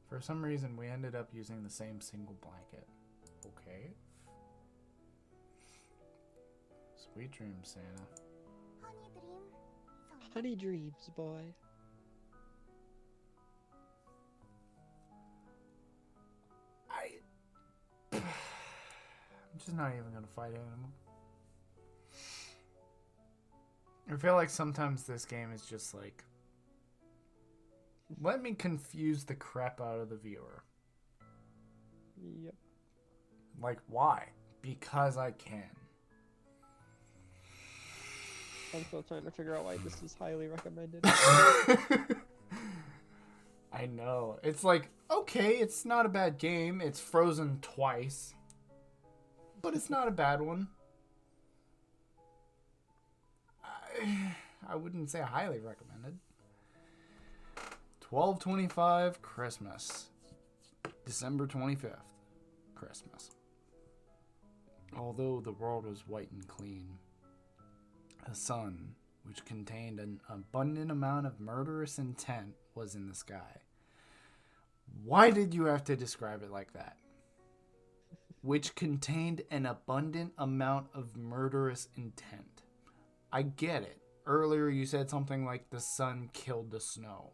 A: For some reason, we ended up using the same single blanket. Okay. Sweet dreams, Santa.
B: Honey dreams, boy.
A: I'm just not even gonna fight it anymore. I feel like sometimes this game is just like Let me confuse the crap out of the viewer.
B: Yep.
A: Like, why? Because I can.
B: I'm still trying to figure out why this is highly recommended.
A: I know. It's like, okay, it's not a bad game. It's frozen twice. But it's not a bad one. I wouldn't say highly recommended. 12/25 Christmas. December 25th. Christmas. Although the world was white and clean, a sun, which contained an abundant amount of murderous intent, was in the sky. Why did you have to describe it like that? Which contained an abundant amount of murderous intent. I get it. Earlier you said something like the sun killed the snow.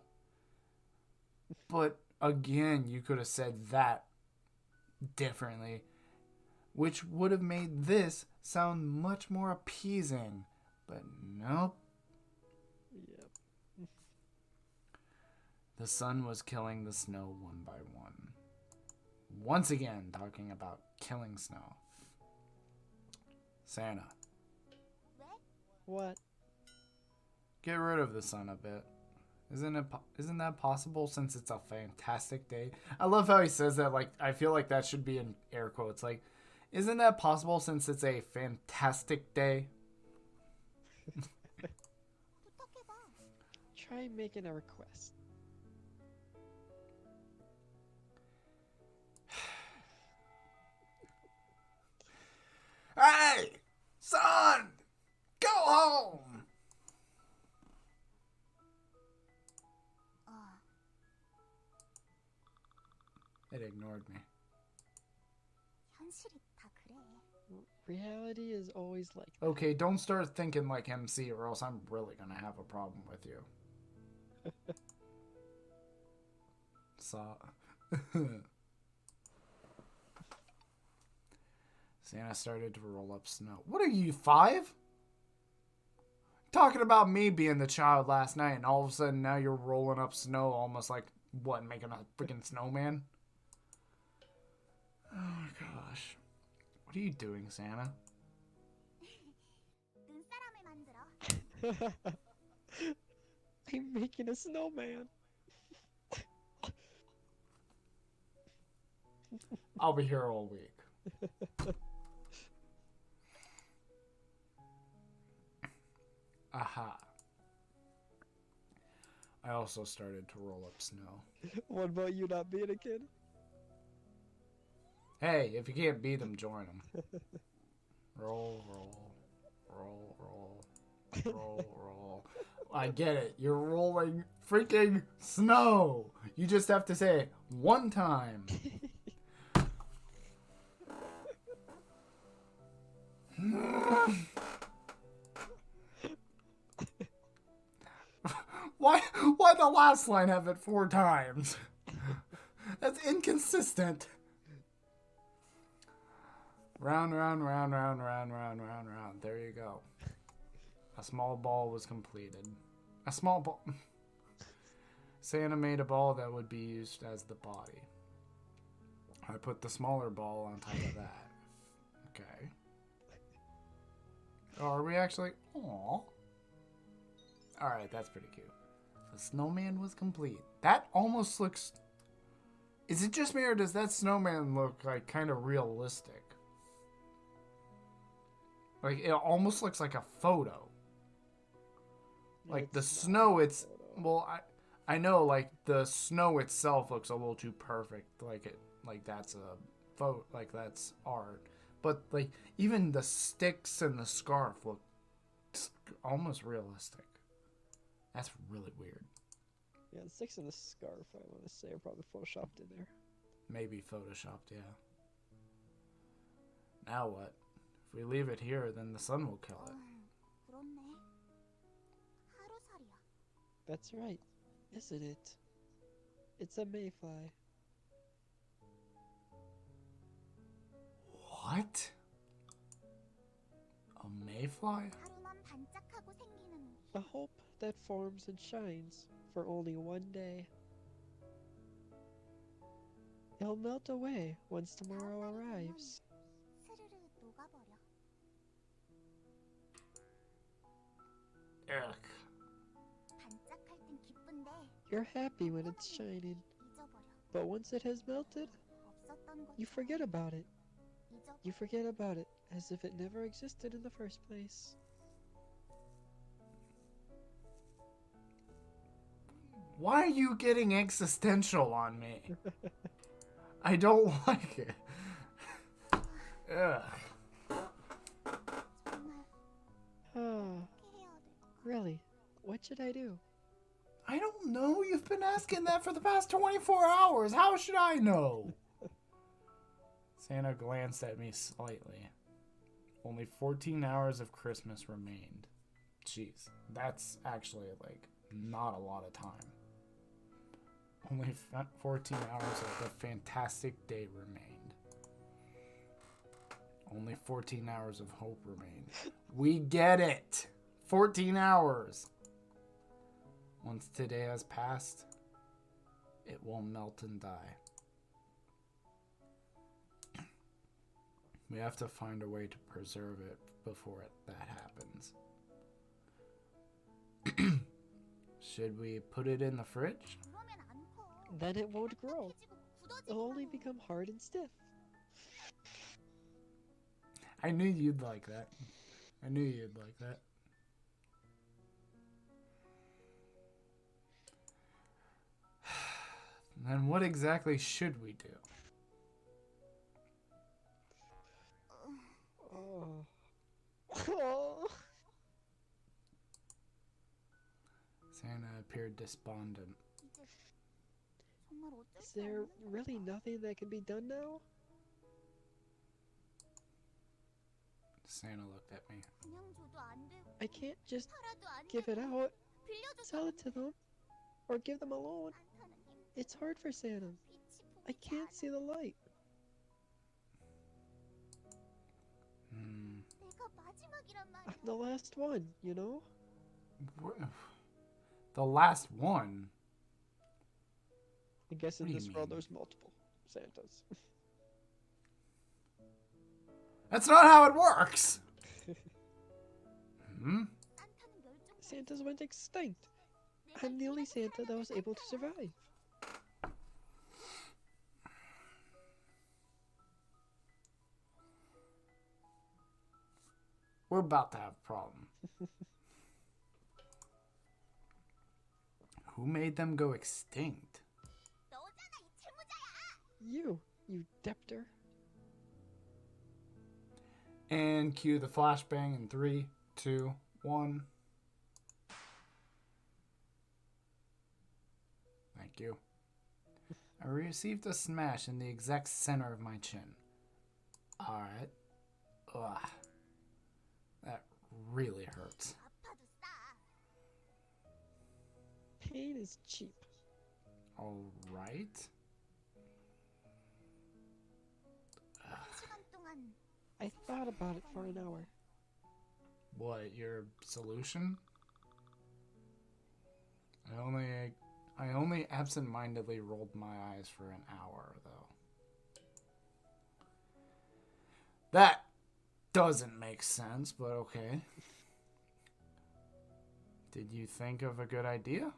A: But again, you could have said that differently, which would have made this sound much more appeasing. But nope.
B: Yep.
A: The sun was killing the snow one by one. Once again, talking about killing snow. Santa,
B: What?
A: get rid of the sun a bit. Isn't that possible since it's a fantastic day? I love how he says that. Like, I feel like that should be in air quotes. Like, isn't that possible since it's a fantastic day?
C: 부탁해봐.
B: Try making a request.
A: Hey, son, go home. It ignored me.
C: 현실이 다 그래.
B: Reality is always like that.
A: Okay, don't start thinking like MC or else I'm really gonna have a problem with you. Santa started to roll up snow. What are you, 5? Talking about me being the child last night, and all of a sudden now you're rolling up snow almost like, what, making a freaking snowman? Oh my gosh. What are you doing, Santa?
C: 눈사람을 만들어.
B: I'm making a snowman.
A: I'll be here all week. Aha. I also started to roll up snow.
B: What about you not being a kid?
A: Hey, if you can't beat them, join them. Roll, roll, roll, roll, roll, roll. I get it. You're rolling freaking snow. You just have to say it one time. Why the last line have it 4 times? That's inconsistent. Round, round, round, round, round, round, round, round. There you go. A small ball was completed. A small ball. Santa made a ball that would be used as the body. I put the smaller ball on top of that. Okay. Oh, are we actually? Aww. Alright, that's pretty cute. The snowman was complete. That almost looks... Is it just me or does that snowman look like kind of realistic? Like, it almost looks like a photo. Like,
B: It's
A: the
B: not
A: snow,
B: a
A: it's...
B: photo.
A: Well, I know, like, the snow itself looks a little too perfect. Like that's a photo, like, that's art. But, like, even the sticks and the scarf look almost realistic. That's really weird.
B: Yeah, the sticks and the scarf, I want to say, are probably photoshopped in there.
A: Maybe photoshopped, yeah. Now what? If we leave it here, then the sun will kill it.
C: 그렇네. 하루살이야.
B: That's right, isn't it? It's a mayfly.
A: What? A mayfly?
C: 하루만 반짝하고 생기는 우리.
B: A hope that forms and shines for only one day. It'll melt away once tomorrow arrives.
C: 스르르 녹아버려.
A: Ugh.
C: 반짝할 땐 기쁜데
B: You're happy when it's shining,
C: 잊어버려.
B: but once it has melted,
C: 없었던
B: you
C: 것처럼
B: forget about it.
C: 잊어버려.
B: You forget about it as if it never existed in the first place.
A: Why are you getting existential on me? I don't like it. Ugh.
C: 정말
B: Ah,
C: 어떻게 해야 될까?
B: really? What should I do?
A: I don't know. You've been asking that for the past 24 hours. How should I know? Santa glanced at me slightly. Only 14 hours of Christmas remained. Jeez, that's actually, like, not a lot of time. Only 14 hours of the fantastic day remained. Only 14 hours of hope remained. We get it! 14 hours! Once today has passed, it will melt and die. We have to find a way to preserve it before that happens. Should we put it in the fridge?
C: 그러면 안 커.
B: Then it won't grow.
C: 딱딱해지고
B: It'll only
C: 굳어지기만 해.
B: become hard and stiff.
A: I knew you'd like that. I knew you'd like that. Then what exactly should we do?
B: Oh. Oh.
A: Santa appeared despondent.
C: 이제 정말 어쩔
B: Is
C: 수
B: there
C: 없는
B: really
C: 건가?
B: nothing that can be done now?
A: Santa looked at me.
C: 그냥 줘도 안 되고
B: I can't just
C: 팔아도 안
B: give it
C: 되고
B: out,
C: 빌려줘도
B: sell
C: 안
B: it to them, or give them a loan.
C: 산타는 힘들어.
B: It's hard for Santa.
C: 빛이
B: I
C: 보이지
B: can't
C: 않아.
B: see the light.
C: 내가 마지막이란 말이야.
B: I'm the last one, you know?
A: The last one?
B: I guess in
A: What do you
B: this world
A: mean?
B: there's multiple Santas.
A: That's not how it works! Hmm?
C: 산타는 멸종.
B: Santas went extinct.
C: 내가
B: I'm the only
C: 이해하는
B: Santa that was
C: 사람은
B: able to
C: 산타야.
B: survive.
A: We're about to have a problem. Who made them go extinct?
C: 너잖아 이 채무자야.
B: You debtor.
A: And cue the flashbang in 3, 2, 1. Thank you. I received a smash in the exact center of my chin. Alright. Ugh. That really hurts.
C: 아파도 싸.
B: Pain is cheap.
A: Alright.
C: 1시간 동안
B: I thought about it for an hour.
A: What, your solution? I only absent-mindedly rolled my eyes for an hour, though. That doesn't make sense, but okay. Did you think of a good idea?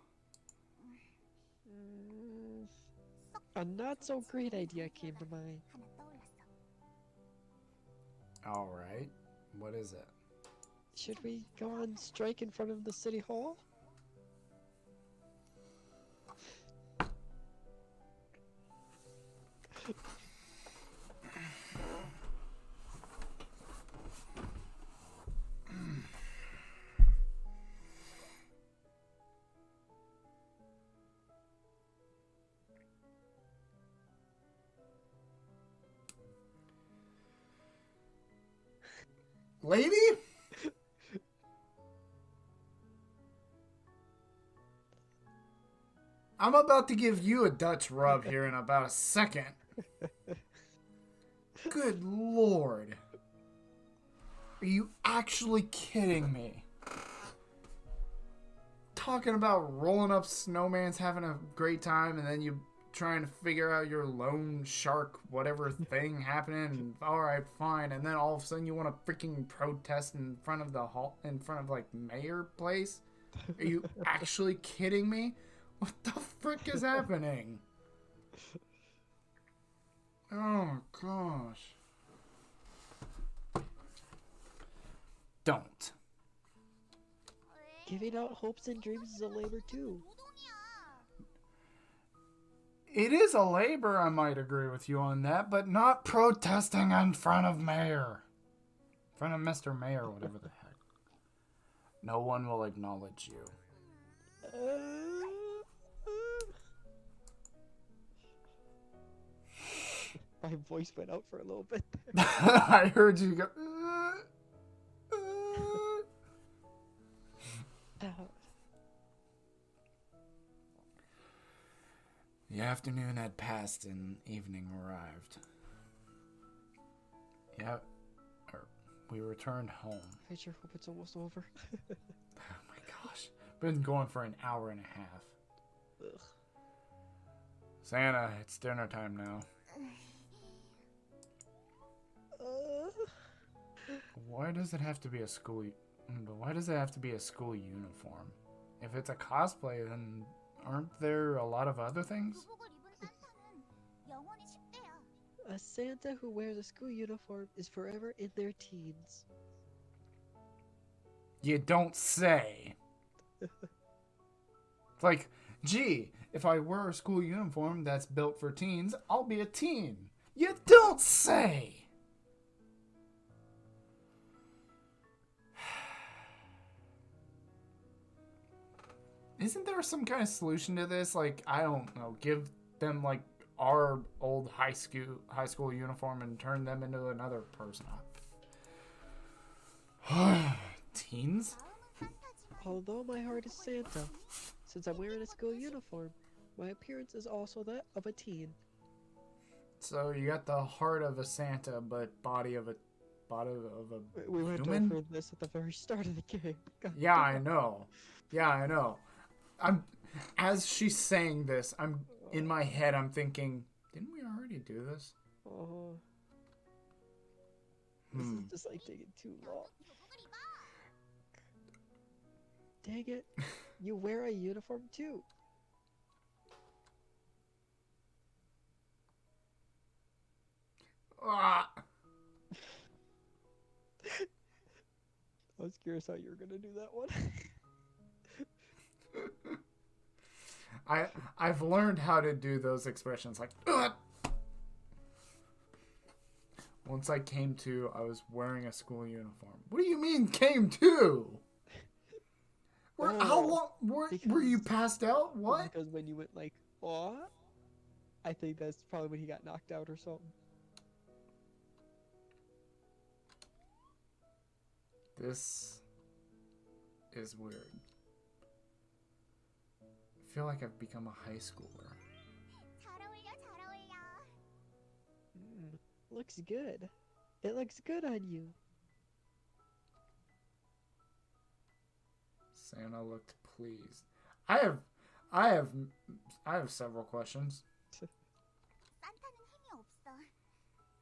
B: A not so great idea came to mind.
C: 하나 떠올랐어.
A: Alright. What is it?
B: Should we go on strike in front of the city hall?
A: Lady? I'm about to give you a Dutch rub here in about a second. Good lord. Are you actually kidding me? Talking about rolling up snowmans, having a great time, and then you trying to figure out your loan shark whatever thing happening. And, all right, fine. And then all of a sudden you want to freaking protest in front of the hall, in front of like mayor place. Are you actually kidding me? What the frick is happening? Oh gosh. Don't.
B: Giving out hopes and dreams is a labor too.
C: 노동이야.
A: It is a labor, I might agree with you on that, but not protesting in front of mayor. In front of Mr. Mayor, whatever the heck. No one will acknowledge you.
B: My voice went out for a little bit there.
A: I heard you go. The afternoon had passed and evening arrived. Yep. We returned home.
B: I sure hope it's almost over.
A: Oh my gosh. Been going for an hour and a half.
B: Ugh.
A: Santa, it's dinner time now. Why does it have to be a school? Why does it have to be a school uniform? If it's a cosplay, then aren't there a lot of other things?
C: 교복을 입은 산타는 영원히 10대야.
B: A Santa who wears a school uniform is forever in their teens.
A: You don't say. It's like, gee, if I wear a school uniform that's built for teens, I'll be a teen. You don't say. Isn't there some kind of solution to this? Like, I don't know, give them like our old high school uniform and turn them into another person. Teens?
C: 마음은 산타지만
B: Although my heart is Santa, since I'm wearing a school uniform, my appearance is also that of a teen.
A: So you got the heart of a Santa, but body of a
B: We went
A: human?
B: over this at the very start of the game. God
A: Yeah,
B: damn.
A: I know. Yeah, I know. As she's saying this, I'm in my head. I'm thinking, didn't we already do this?
B: This is just like taking too long.
C: 교복을 입어.
B: Dang it! You wear a uniform too.
A: Ah!
B: I was curious how you were gonna do that one.
A: I've learned how to do those expressions like. Ugh! Once I came to, I was wearing a school uniform. What do you mean came to? How long were you passed out? What?
B: Because when you went like, what? I think that's probably when he got knocked out or something.
A: This is weird. I feel like I've become a high schooler.
C: 잘 어울려, 잘 어울려.
B: Looks good. It looks good on you.
A: Santa looked pleased. I have several questions.
C: 산타는 힘이 없어.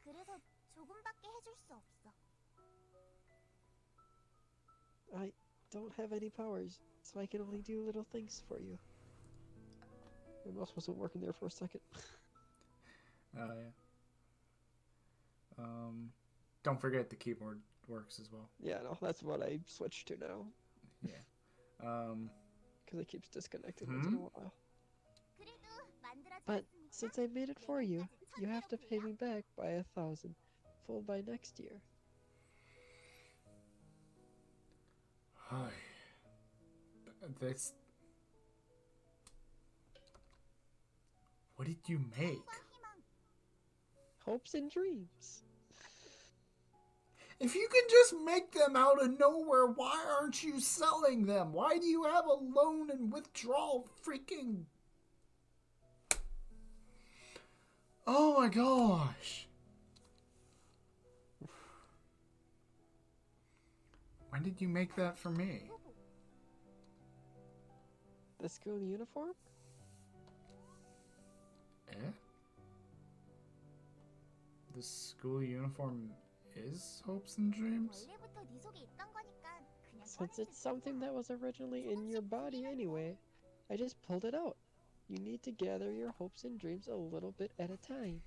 C: 그래서 조금밖에 해줄 수 없어.
B: I don't have any powers, so I can only do little things for you. My mouse wasn't working there for a second.
A: Oh yeah. Don't forget the keyboard works as well.
B: Yeah, no, that's what I switched to now.
A: Yeah.
B: Because it keeps disconnecting once in a while.
C: 그래도 만들어줬으니까
B: But since I made it for you, you have to pay me back by 1,000, full by next year.
A: This. What did you make?
C: 희망.
B: Hopes and dreams.
A: If you can just make them out of nowhere, why aren't you selling them? Why do you have a loan and withdrawal freaking... Oh my gosh. When did you make that for me?
B: The school uniform?
A: Eh? The school uniform is hopes and dreams?
C: 원래부터 네 속에 있던 거니까 그냥
B: Since
C: 꺼내면
B: it's something that was originally in your body anyway, I just pulled it out. You need to gather your hopes and dreams a little bit at a time.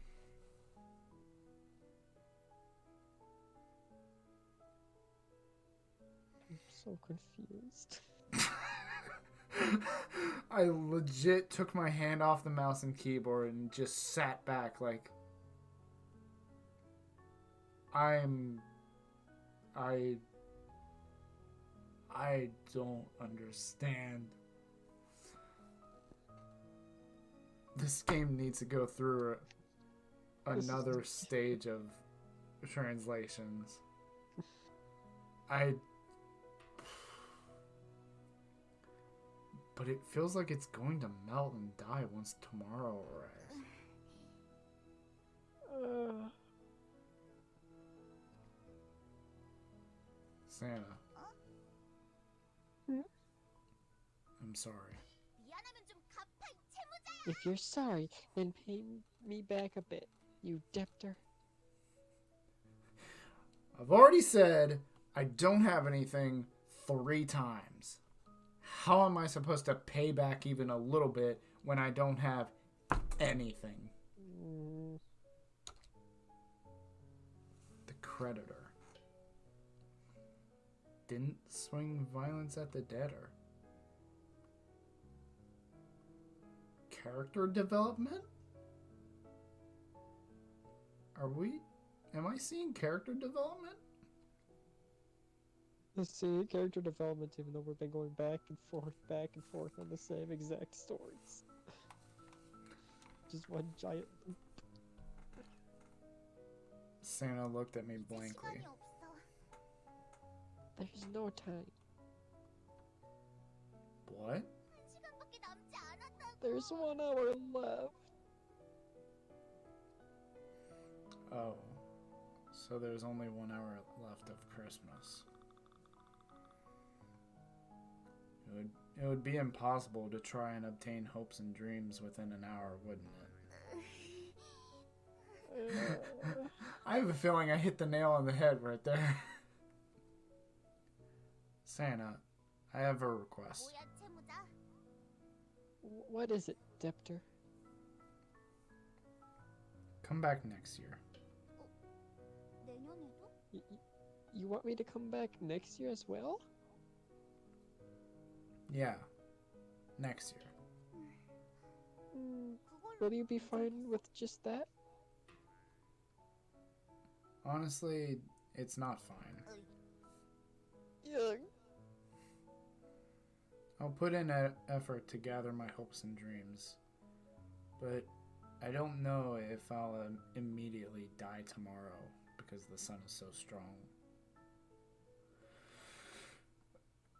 B: I'm so confused.
A: I legit took my hand off the mouse and keyboard and just sat back like I don't understand. This game needs to go through another stage of translations. But it feels like it's going to melt and die once tomorrow arrives. Santa.
B: Hmm?
A: I'm sorry.
C: 미안하면 좀 갚아 이 채무자야.
B: If you're sorry, then pay me back a bit, you debtor.
A: I've already said I don't have anything 3 times. How am I supposed to pay back even a little bit when I don't have anything? The creditor. Didn't swing violence at the debtor. Character development? Am I seeing character development?
B: Let's see character development, even though we've been going back and forth on the same exact stories. Just one giant loop.
A: Santa looked at me
C: 이제
A: blankly.
C: 시간이 없어.
B: There's no time.
A: What?
C: 1시간밖에 남지 않았다고.
B: There's 1 hour left.
A: Oh. So there's only 1 hour left of Christmas. It would be impossible to try and obtain hopes and dreams within an hour, wouldn't it? I have a feeling I hit the nail on the head right there. Santa, I have a request.
C: 뭐야 채무자?
B: What is it, debtor?
A: Come back next year.
C: 내년에도?
B: You want me to come back next year as well?
A: Yeah. Next year.
C: 그걸로
B: Will you be fine with just that?
A: Honestly, it's not fine.
B: Yeah.
A: I'll put in an effort to gather my hopes and dreams. But I don't know if I'll immediately die tomorrow because the sun is so strong.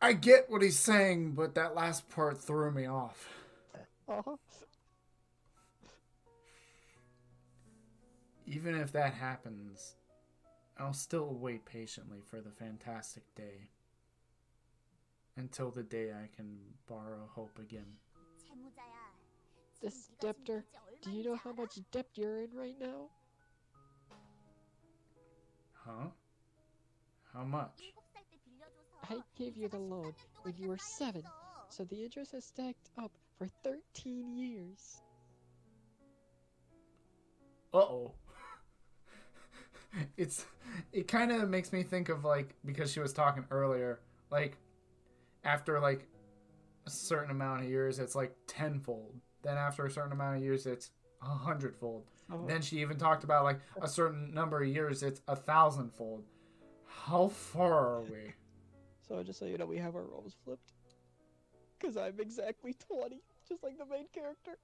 A: I get what he's saying, but that last part threw me off.
B: Uh-huh.
A: Even if that happens, I'll still wait patiently for the fantastic day. Until the day I can borrow hope again.
C: 채무자야.
B: This
C: 지금 네가
B: debtor,
C: 지금
B: do
C: 문제
B: you know
C: 얼마인지
B: how
C: 알아?
B: much debt you're in right now?
A: Huh? How much?
C: 7살 때 빌려줘서
B: I gave you the
C: 이자가
B: loan
C: 13년
B: when you were
C: 동안
B: 7,
C: 쌓여있어.
B: so the interest has stacked up for 13 years.
A: Uh-oh. It kind of makes me think of, like, because she was talking earlier, like, after, like, a certain amount of years, it's, like, tenfold. Then after a certain amount of years, it's 100-fold.
B: Oh.
A: Then she even talked about, like, a certain number of years, it's 1,000-fold. How far are we?
B: So just so you know, we have our roles flipped. Because I'm exactly 20, just like the main character.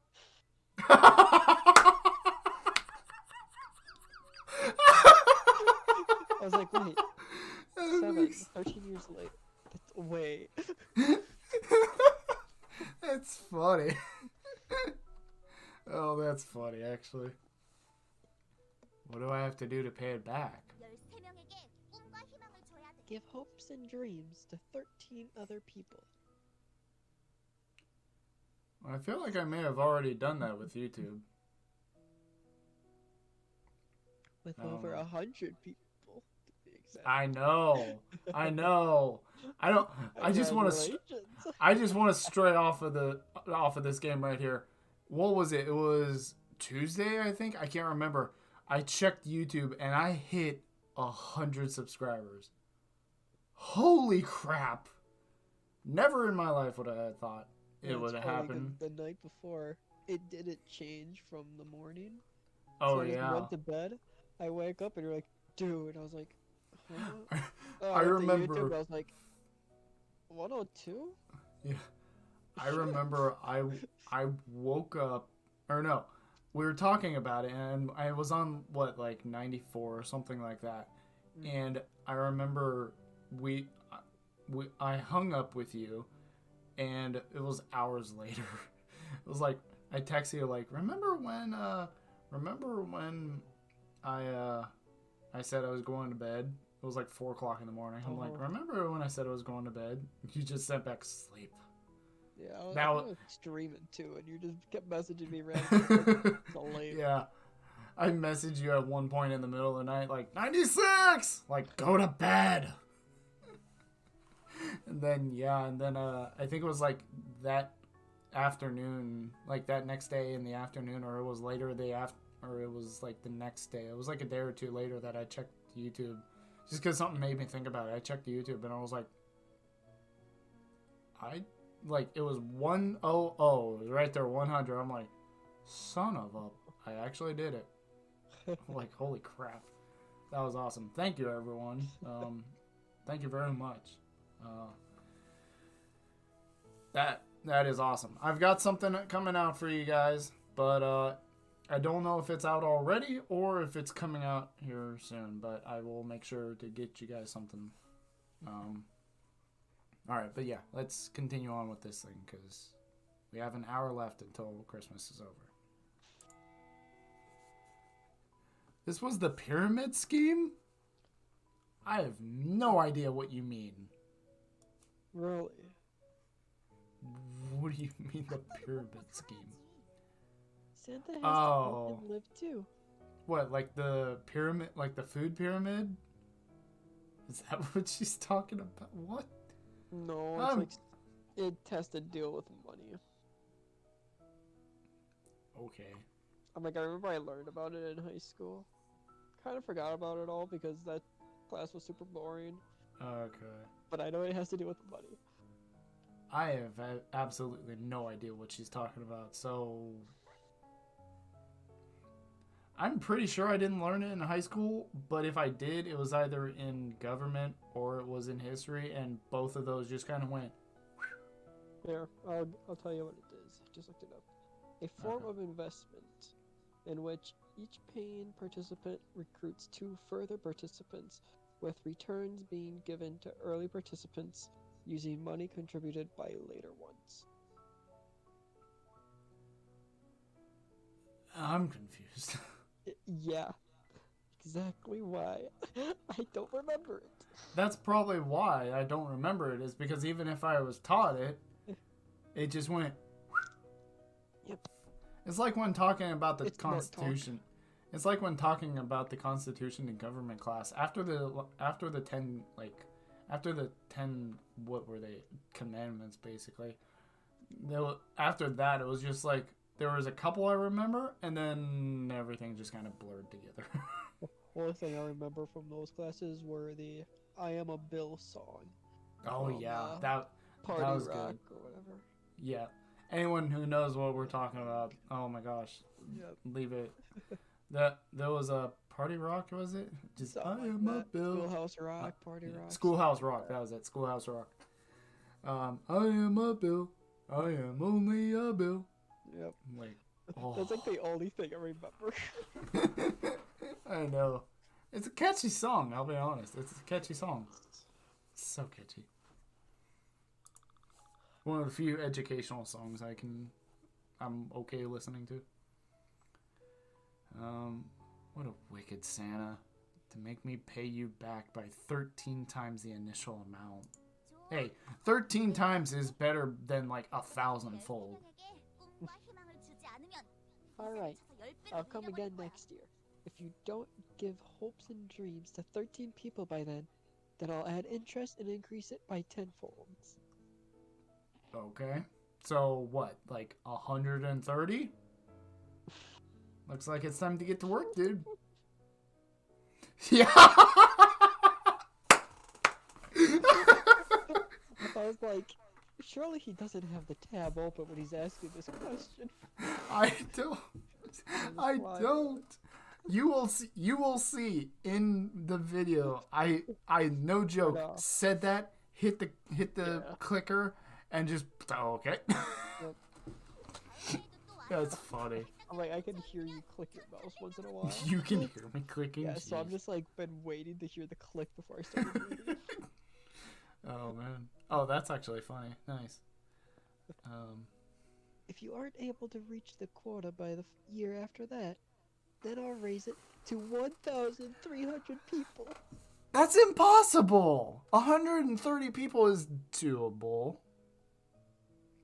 B: I was like, wait, 13 years later. That's way.
A: That's funny. Oh, that's funny, actually. What do I have to do to pay it back?
C: 13명에게 꿈과 희망을 줘야 돼.
B: Give hopes and dreams to 13 other people.
A: I feel like I may have already done that with YouTube.
B: with
A: Oh,
B: over
A: man.
B: 100 people to be exact.
A: I know. I know. I don't. I just want to.
B: Congratulations.
A: I just want to stray off of this game right here. What was it? It was Tuesday, I think. I can't remember. I checked YouTube and I hit 100 subscribers. Holy crap! Never in my life would I have thought it would have happened.
B: The night before, it didn't change from the morning.
A: Oh
B: so I just
A: yeah.
B: went to bed. I wake up and you're like, dude. I was like, huh? Oh,
A: I
B: went to
A: remember.
B: YouTube, I was like, 102?
A: Yeah. I remember I woke up, or no, we were talking about it, and I was on what, like 94 or something like that, and I remember I hung up with you, and it was hours later. It was like I texted you like, remember when I said I was going to bed? It was like 4 o'clock in the morning. I'm like, remember when I said I was going to bed? You just sent back sleep.
B: Yeah, I was streaming too, and you just kept messaging me randomly. It's late.
A: Yeah. I messaged you at one point in the middle of the night, like, 96! Like, go to bed! And then, I think it was like that afternoon, like that next day in the afternoon, or it was later or it was like the next day. It was like a day or two later that I checked YouTube. Just because something made me think about it. I checked YouTube and I was like, it was 100. It was right there, 100. I'm like, son of a, I actually did it. Like, holy crap. That was awesome. Thank you, everyone. Thank you very much. That is awesome. I've got something coming out for you guys, but I don't know if it's out already or if it's coming out here soon, but I will make sure to get you guys something. Alright, but yeah, let's continue on with this thing, because we have an hour left until Christmas is over. This was the pyramid scheme? I have no idea what you mean.
B: Really?
A: What do you mean the pyramid scheme?
B: Santa has to help him live too.
A: What, like the pyramid, like the food pyramid? Is that what she's talking about? What?
B: No, it's like it has to deal with money.
A: Okay.
B: I remember I learned about it in high school. Kind of forgot about it all because that class was super boring.
A: Okay.
B: But I know it has to do with money.
A: I have absolutely no idea what she's talking about, so I'm pretty sure I didn't learn it in high school, but if I did, it was either in government or it was in history, and both of those just kind of went.
B: Here, I'll tell you what it is. I just looked it up. A form of investment in which each paying participant recruits 2 further participants, with returns being given to early participants using money contributed by later ones.
A: I'm confused.
B: Yeah, exactly why. I don't remember it.
A: That's probably why I don't remember it, is because even if I was taught it, it just went.
B: Yep.
A: It's like when talking about the Constitution. It's like when talking about the Constitution in government class. After the 10 what were they, commandments basically. After that, it was just like there was a couple I remember, and then everything just kind of blurred together.
B: The only thing I remember from those classes were the "I Am a Bill" song.
A: Oh
B: from,
A: that was
B: Rock
A: good.
B: Or whatever.
A: Yeah. Anyone who knows what we're talking about, oh my gosh,
B: Yep.
A: leave it. There was a Party Rock, was it? Just
B: Something
A: I am
B: like
A: a
B: that.
A: Bill.
B: Schoolhouse Rock, Party Rock.
A: Schoolhouse Rock, that was it. Schoolhouse Rock. I am a Bill. I am only a Bill.
B: Yep.
A: Like,
B: That's like the only thing I remember.
A: I know. It's a catchy song, I'll be honest. It's a catchy song. It's so catchy. One of the few educational songs I'm okay listening to. What a wicked Santa. To make me pay you back by 13 times the initial amount. Hey, 13 times is better than like 1,000-fold.
B: Alright, I'll come again next year. If you don't give hopes and dreams to 13 people by then I'll add interest and increase it by tenfold.
A: Okay. So what? Like 130? Looks like it's time to get to work, dude. Yeah.
B: I was like, surely he doesn't have the tab open when he's asking this question.
A: I don't. You will see in the video. I no joke said that, hit the clicker and just okay.
B: Yep.
A: That's funny.
B: I'm like, I can hear you click your mouse once in a while.
A: You can hear me clicking.
B: Yeah, so I'm just like been waiting to hear the click before I started reading.
A: Oh man. Oh, that's actually funny. Nice.
B: If you aren't able to reach the quota by the year after that, then I'll raise it to 1,300 people.
A: That's impossible. 130 people is doable.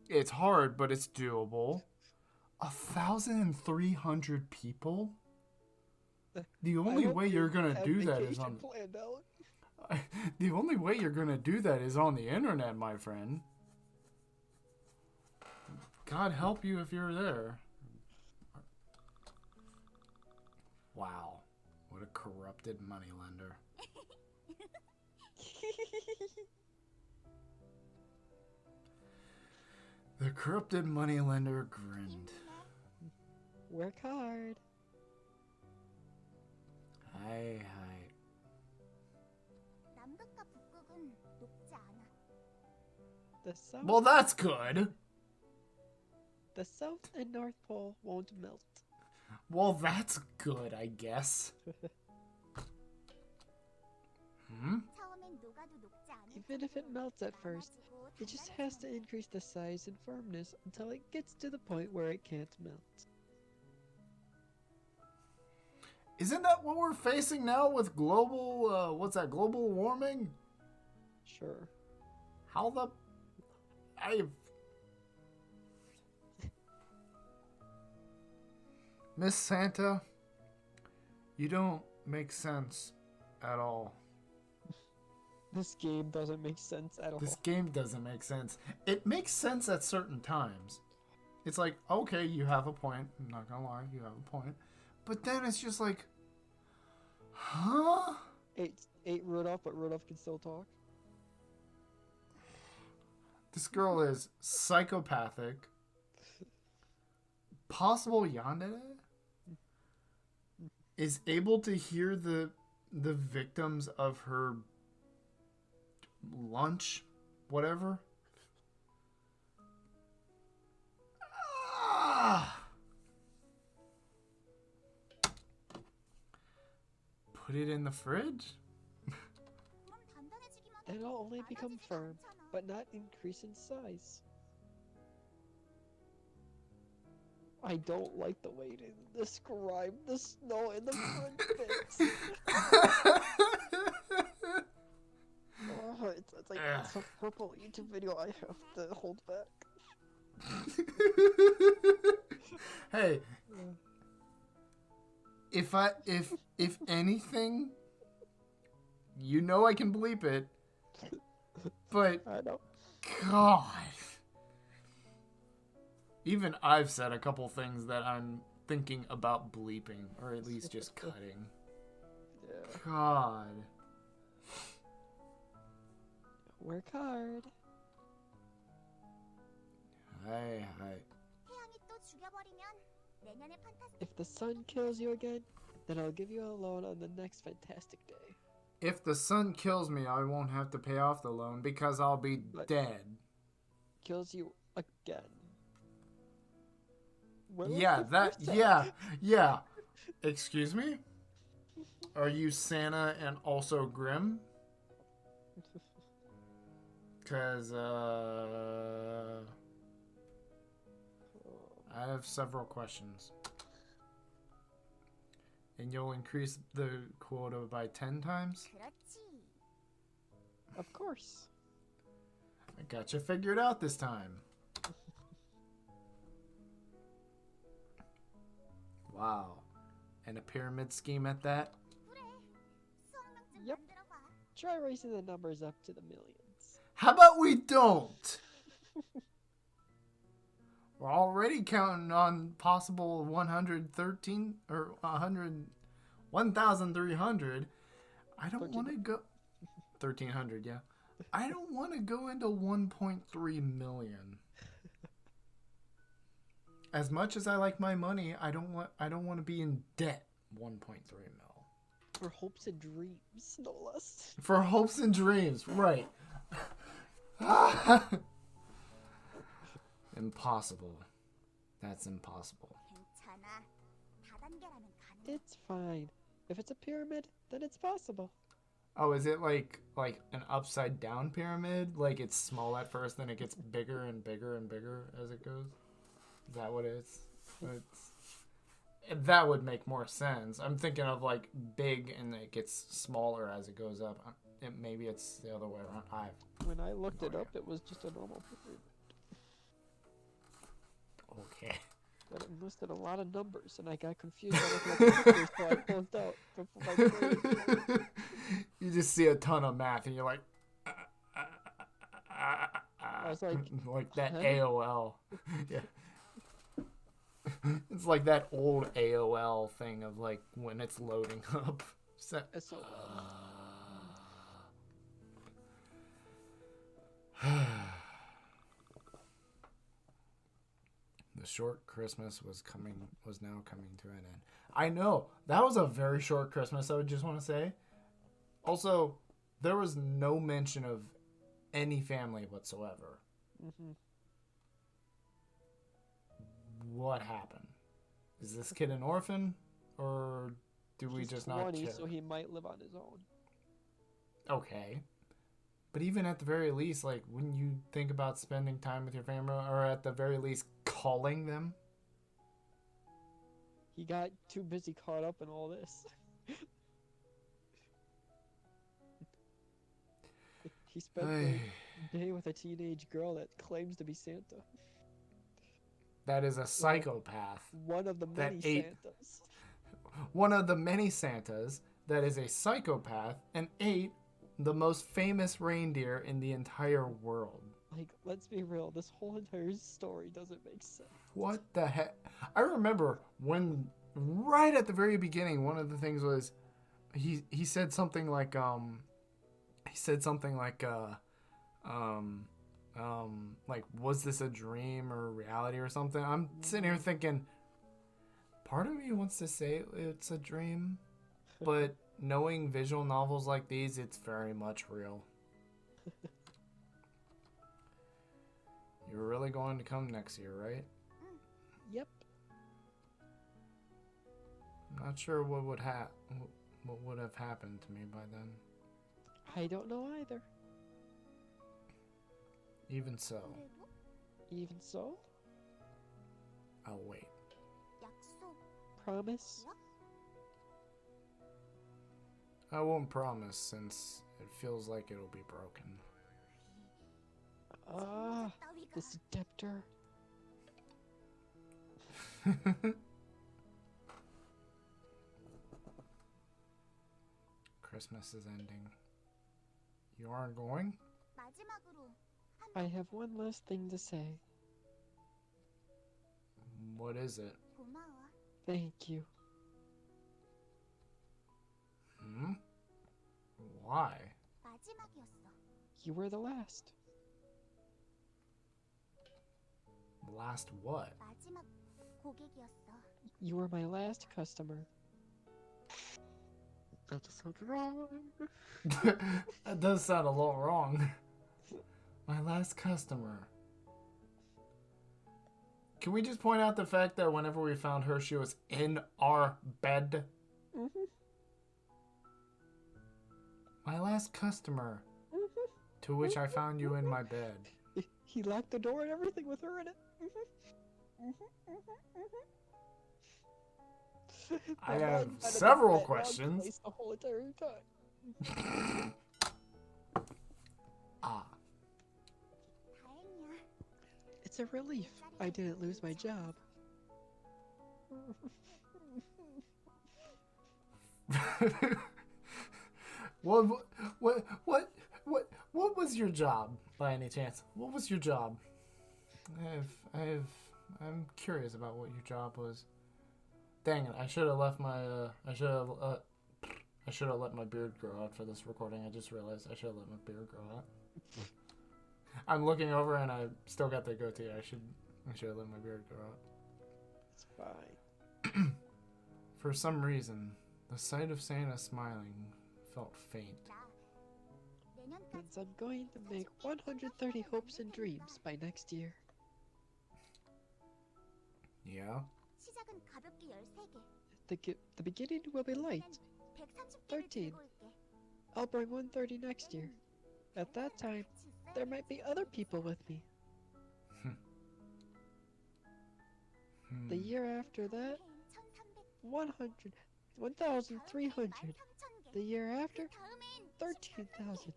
A: It's hard, but it's doable. 1,300 people? The only way you're gonna do that is on. The only way you're gonna do that is on the internet, my friend. God help you if you're there. Wow, what a corrupted moneylender. The corrupted moneylender grinned.
B: Work hard.
A: Hi.
C: 남극과 북극은 녹지 않아.
B: The south,
A: Well, that's good.
B: the south and north pole won't melt.
A: Well, that's good, I guess.
C: 처음엔 녹아도 녹지 않을
B: Even if it melts at first, it just has to increase the size and firmness until it gets to the point where it can't melt.
A: Isn't that what we're facing now with global, global warming?
B: Sure.
A: How the... Miss Santa, you don't make sense at all.
B: This game doesn't make sense at all.
A: This game doesn't make sense. It makes sense at certain times. It's like, okay, you have a point. I'm not gonna lie, you have a point. But then it's just like, huh?
B: Ate Rudolph, but Rudolph can still talk.
A: This girl is psychopathic. Possible yandere? Is able to hear the victims of her lunch, whatever. Put it in the fridge?
C: 그럼 단단해지기만 해.
B: It'll only become
C: 낮아지지가
B: firm,
C: 않잖아.
B: but not increase in size. I don't like the way to describe the snow in the front bits. Oh, it's like it's a purple YouTube video I have to hold back.
A: Hey, if anything, you know I can bleep it, but
B: I know.
A: God, even I've said a couple things that I'm thinking about bleeping, or at least just cutting.
B: Yeah.
A: God.
B: Work hard.
A: Hi.
C: 태양이 또 죽여버리면 내년에 판타스.
B: If the sun kills you again, then I'll give you a loan on the next fantastic day.
A: If the sun kills me, I won't have to pay off the loan because I'll be dead.
B: Kills you again. Where was
A: Yeah,
B: the
A: that,
B: first time?
A: yeah. Excuse me? Are you Santa and also Grim? Because, I have several questions. And you'll increase the quota by 10 times?
C: 그렇지.
B: Of course.
A: I got you figured out this time. Wow. And a pyramid scheme at that.
C: 그래. 수학명증
B: Yep.
C: 만들어봐.
B: Try raising the numbers up to the millions.
A: How about we don't? We're already counting on possible 113 or 1,300. I don't want to go 1,300, yeah. I don't want to go into 1.3 million. As much as I like my money, I don't want to be in debt 1.3 mil.
B: For hopes and dreams, no less.
A: For hopes and dreams, right. Impossible. That's impossible.
C: 괜찮아. 다단계라면 가능.
B: It's fine. If it's a pyramid, then it's possible.
A: Oh, is it like an upside down pyramid? Like it's small at first, then it gets bigger and bigger and bigger as it goes? Is that what it is? That would make more sense. I'm thinking of like big and it gets smaller as it goes up. Maybe it's the other way around.
B: When I looked it up, it was just a normal pyramid.
A: Okay.
B: But it listed a lot of numbers, and I got confused by looking at the pictures, so I closed out before my brain.
A: You just see a ton of math, and you're like,
B: I was like
A: that
B: huh?
A: AOL. Yeah. It's like that old AOL thing of like when it's loading up.
B: SOL.
A: The short Christmas was now coming to an end. I know that was a very short Christmas. I would just want to say. Also, there was no mention of any family whatsoever.
B: Mm-hmm.
A: What happened? Is this kid an orphan, or do we
B: He's
A: just
B: 20,
A: not care?
B: so he might live on his own.
A: Okay. But even at the very least, like, wouldn't you think about spending time with your family, or at the very least calling them?
B: He got too busy caught up in all this. He spent the day with a teenage girl that claims to be Santa.
A: That is a psychopath.
B: One of the many Santas.
A: One of the many Santas that is a psychopath and ate the most famous reindeer in the entire world.
B: Like, let's be real, this whole entire story doesn't make sense.
A: What the heck? I remember when, right at the very beginning, one of the things was, he said something like, like, was this a dream or reality or something? I'm sitting here thinking, part of me wants to say it's a dream, but knowing visual novels like these, it's very much real. You're really going to come next year, right?
B: Yep.
A: I'm not sure what would have happened to me by then.
B: I don't know either.
A: Even so,
C: 그래도
B: Even so,
A: I'll wait.
C: 약속.
B: promise.
A: I won't promise since it feels like it'll be broken.
B: Ah,
C: 따위가
B: this debtor.
A: Christmas is ending. You aren't going?
C: 마지막으로
B: I have one last thing to say.
A: What is it?
C: 고마워.
B: Thank you.
A: Hmm? Why?
C: 마지막이었어.
B: You were the last.
A: Last what?
C: 마지막 고객이었어.
B: You were my last customer. That just sounds wrong.
A: That does sound a little wrong. My last customer. Can we just point out the fact that whenever we found her, she was in our bed?
B: Mm-hmm.
A: My last customer.
B: Mm-hmm.
A: To which I found you in my bed.
B: He locked the door and everything with her in it.
A: I
B: My
A: have
B: mind might
A: several
B: been at that wrong
A: questions.
B: place the whole entire time.
A: Ah.
C: 다행이야.
B: It's a relief I didn't lose my job.
A: what, what was your job, by any chance? What was your job? I'm curious about what your job was. Dang it! I should have left my. I should have let my beard grow out for this recording. I just realized I should have let my beard grow out. I'm looking over and I still got the goatee. I should have let my beard grow out.
B: It's fine.
A: For some reason, the sight of Santa smiling felt faint.
B: Means I'm going to make 130 hopes and dreams by next year.
A: Yeah?
C: 시작은 가볍게 13개.
B: The beginning will be light.
C: 130개를
B: 13.
C: 들고 올게.
B: I'll bring 130 next year. At that time, there might be other people with me. The year after that, 100, 1,300. The year after, 13,000.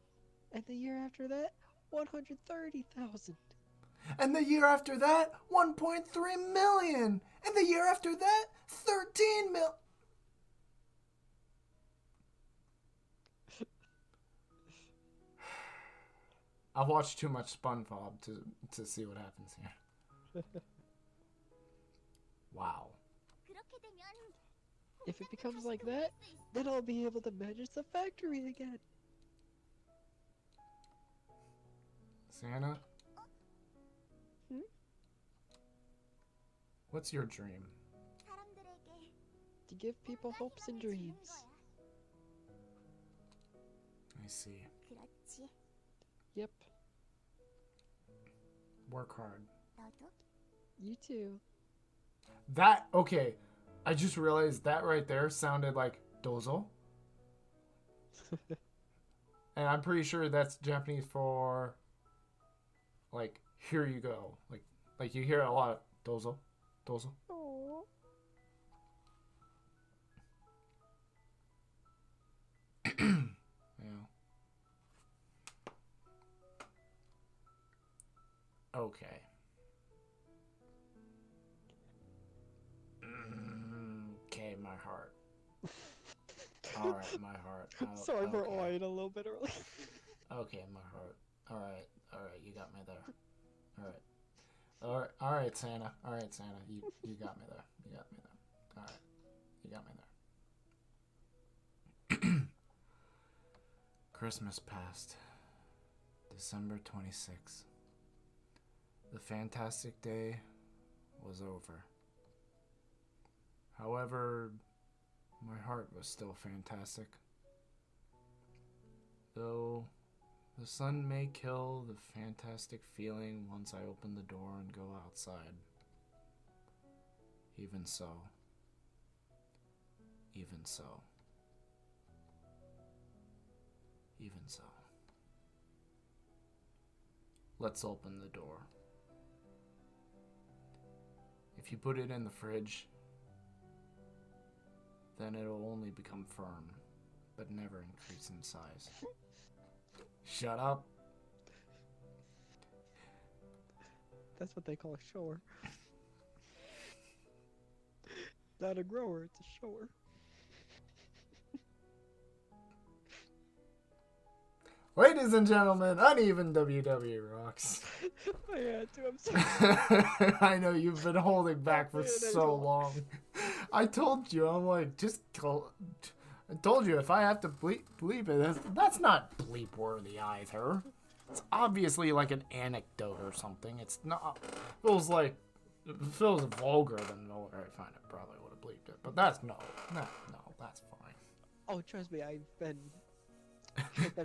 B: And the year after that, 130,000.
A: And the year after that, 1.3 million. And the year after that, 13 mil. I've watched too much SpongeBob to see what happens here. Wow.
C: 그렇게 되면
B: If it becomes like that, then I'll be able to manage the factory again.
A: Santa?
B: Hmm?
A: What's your dream?
C: 사람들에게
B: To give people hopes and dreams.
A: I see.
C: 그렇지.
B: Yep,
A: Work hard.
C: 너도?
B: you too.
A: That, okay. I just realized that right there sounded like dozo. And I'm pretty sure that's Japanese for, like, here you go. Like you hear it a lot. Dozo. Dozo.
B: Aww.
A: Yeah. Okay. Okay, my heart. Alright, my heart.
B: Sorry for
A: Okay.
B: lying a little bit early.
A: Okay, my heart. Alright, you got me there. Alright, Santa. Alright, Santa. You got me there. You got me there. Alright. You got me there. Christmas passed. December 26th. The fantastic day was over. However, my heart was still fantastic. Though the sun may kill the fantastic feeling once I open the door and go outside. Even so. Even so. Even so. Let's open the door. If you put it in the fridge, then it'll only become firm, but never increase in size. Shut up.
B: That's what they call a shower. Not a grower, it's a shower.
A: Ladies and gentlemen, Uneven WW rocks.
B: I had to, I'm sorry.
A: I know you've been holding back for
B: Yeah, I
A: so
B: know.
A: long. I told you, I'm like, just go. I told you if I have to bleep it, that's not bleep worthy either. It's obviously like an anecdote or something. It's not. If it feels vulgar, then alright, fine, I probably would have bleeped it. But that's no, that's fine.
B: Oh, trust me, I've been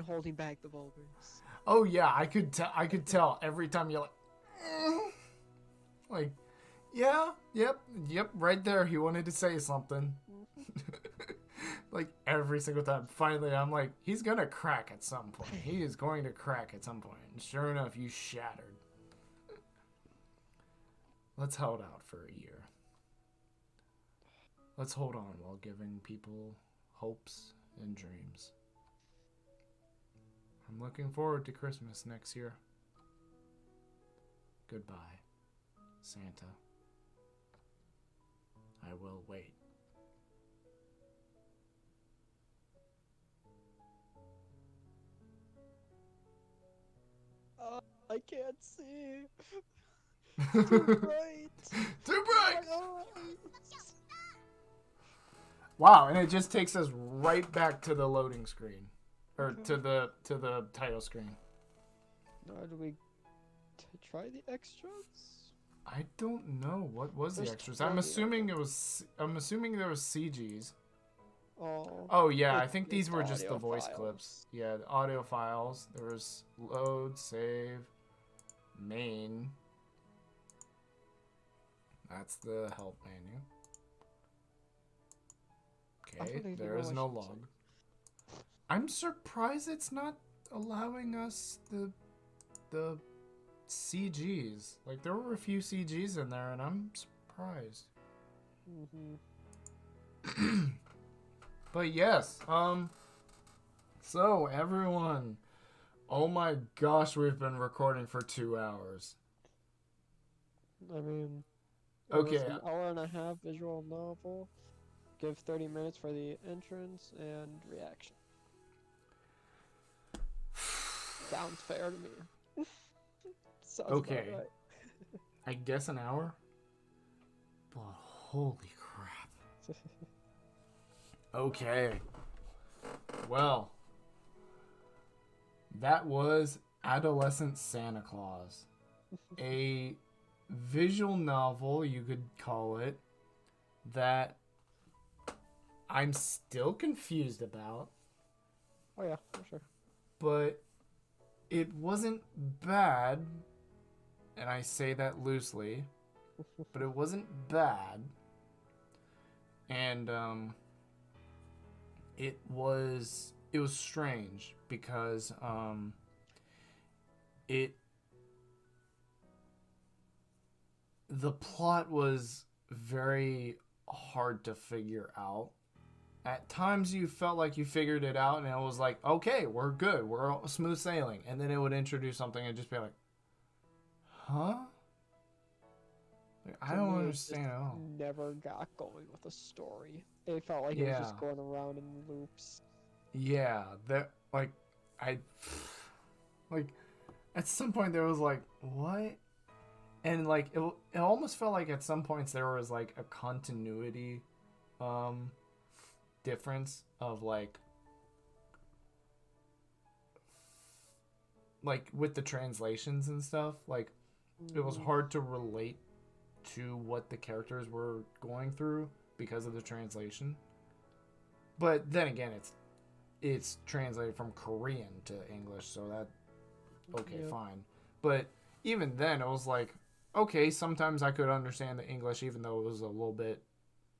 B: holding back the vulgars.
A: Oh yeah, I could tell every time you're like, yeah, yep, right there. He wanted to say something. Like every single time. Finally, I'm like, he's gonna crack at some point. He is going to crack at some point. And sure enough, you shattered. Let's hold out for a year. Let's hold on while giving people hopes and dreams. I'm looking forward to Christmas next year. Goodbye, Santa. I will wait.
B: I can't see. Too bright.
A: Too bright.
B: My eyes.
A: Wow, and it just takes us right back to the loading screen, or
B: Okay.
A: to the title screen.
B: Now, do we try the extras?
A: I don't know what was the
B: There's
A: extras.
B: 20
A: I'm
B: of
A: assuming
B: them.
A: it was. I'm assuming there was CGs.
B: Oh.
A: Oh yeah, I
B: Like,
A: think these
B: just
A: were just the
B: audio
A: voice
B: files.
A: clips. Yeah, the audio files. There was load, save, main. That's the help menu.
B: I
A: Okay,
B: don't even
A: there
B: know
A: is
B: what
A: no
B: she was
A: log. I'm surprised it's not allowing us the CGs. Like there were a few CGs in there, and I'm surprised.
B: Mm-hmm.
A: But yes, so everyone, oh my gosh, we've been recording for 2 hours.
B: I mean, it was
A: Okay,
B: an hour and a half visual novel. Give 30 minutes for the entrance and reaction. Sounds fair to me. Sounds
A: Okay.
B: about right.
A: I guess an hour? But holy crap. Okay. Well, that was Adolescent Santa Claus. A visual novel, you could call it, that I'm still confused about,
B: Oh yeah, for sure.
A: but it wasn't bad, and I say that loosely, but it wasn't bad, and it was strange because the plot was very hard to figure out. At times you felt like you figured it out and it was like, okay, we're good, we're all smooth sailing, and then it would introduce something and just be like, huh? Like, I
B: To
A: don't
B: me, it just
A: understand at all.
B: never got going with a story. It felt like it was just
A: Yeah.
B: going around in loops.
A: Yeah, that like like at some point there was like, what? And like it almost felt like at some points there was like a continuity difference of like with the translations and stuff. Like it was hard to relate to what the characters were going through because of the translation. But then again, it's translated from Korean to English, so that okay,
B: Yep.
A: fine. But even then, it was like, okay, sometimes I could understand the English, even though it was a little bit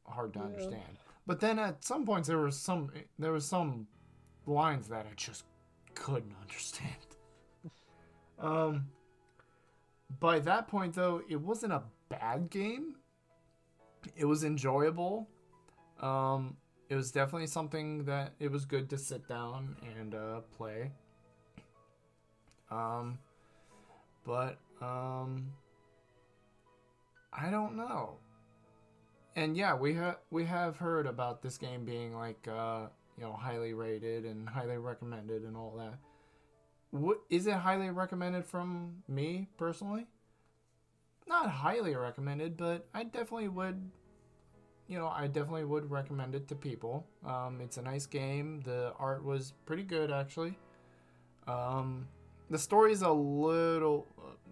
A: hard to
B: Yeah.
A: understand. But then at some points, there was some lines that I just couldn't understand. By that point, though, it wasn't a bad game. It was enjoyable. It was definitely something that it was good to sit down and play. But I don't know. And yeah, we have heard about this game being like highly rated and highly recommended and all that. What is it highly recommended from me personally? Not highly recommended, but I definitely would recommend it to people. It's a nice game. The art was pretty good, actually. The story's a little,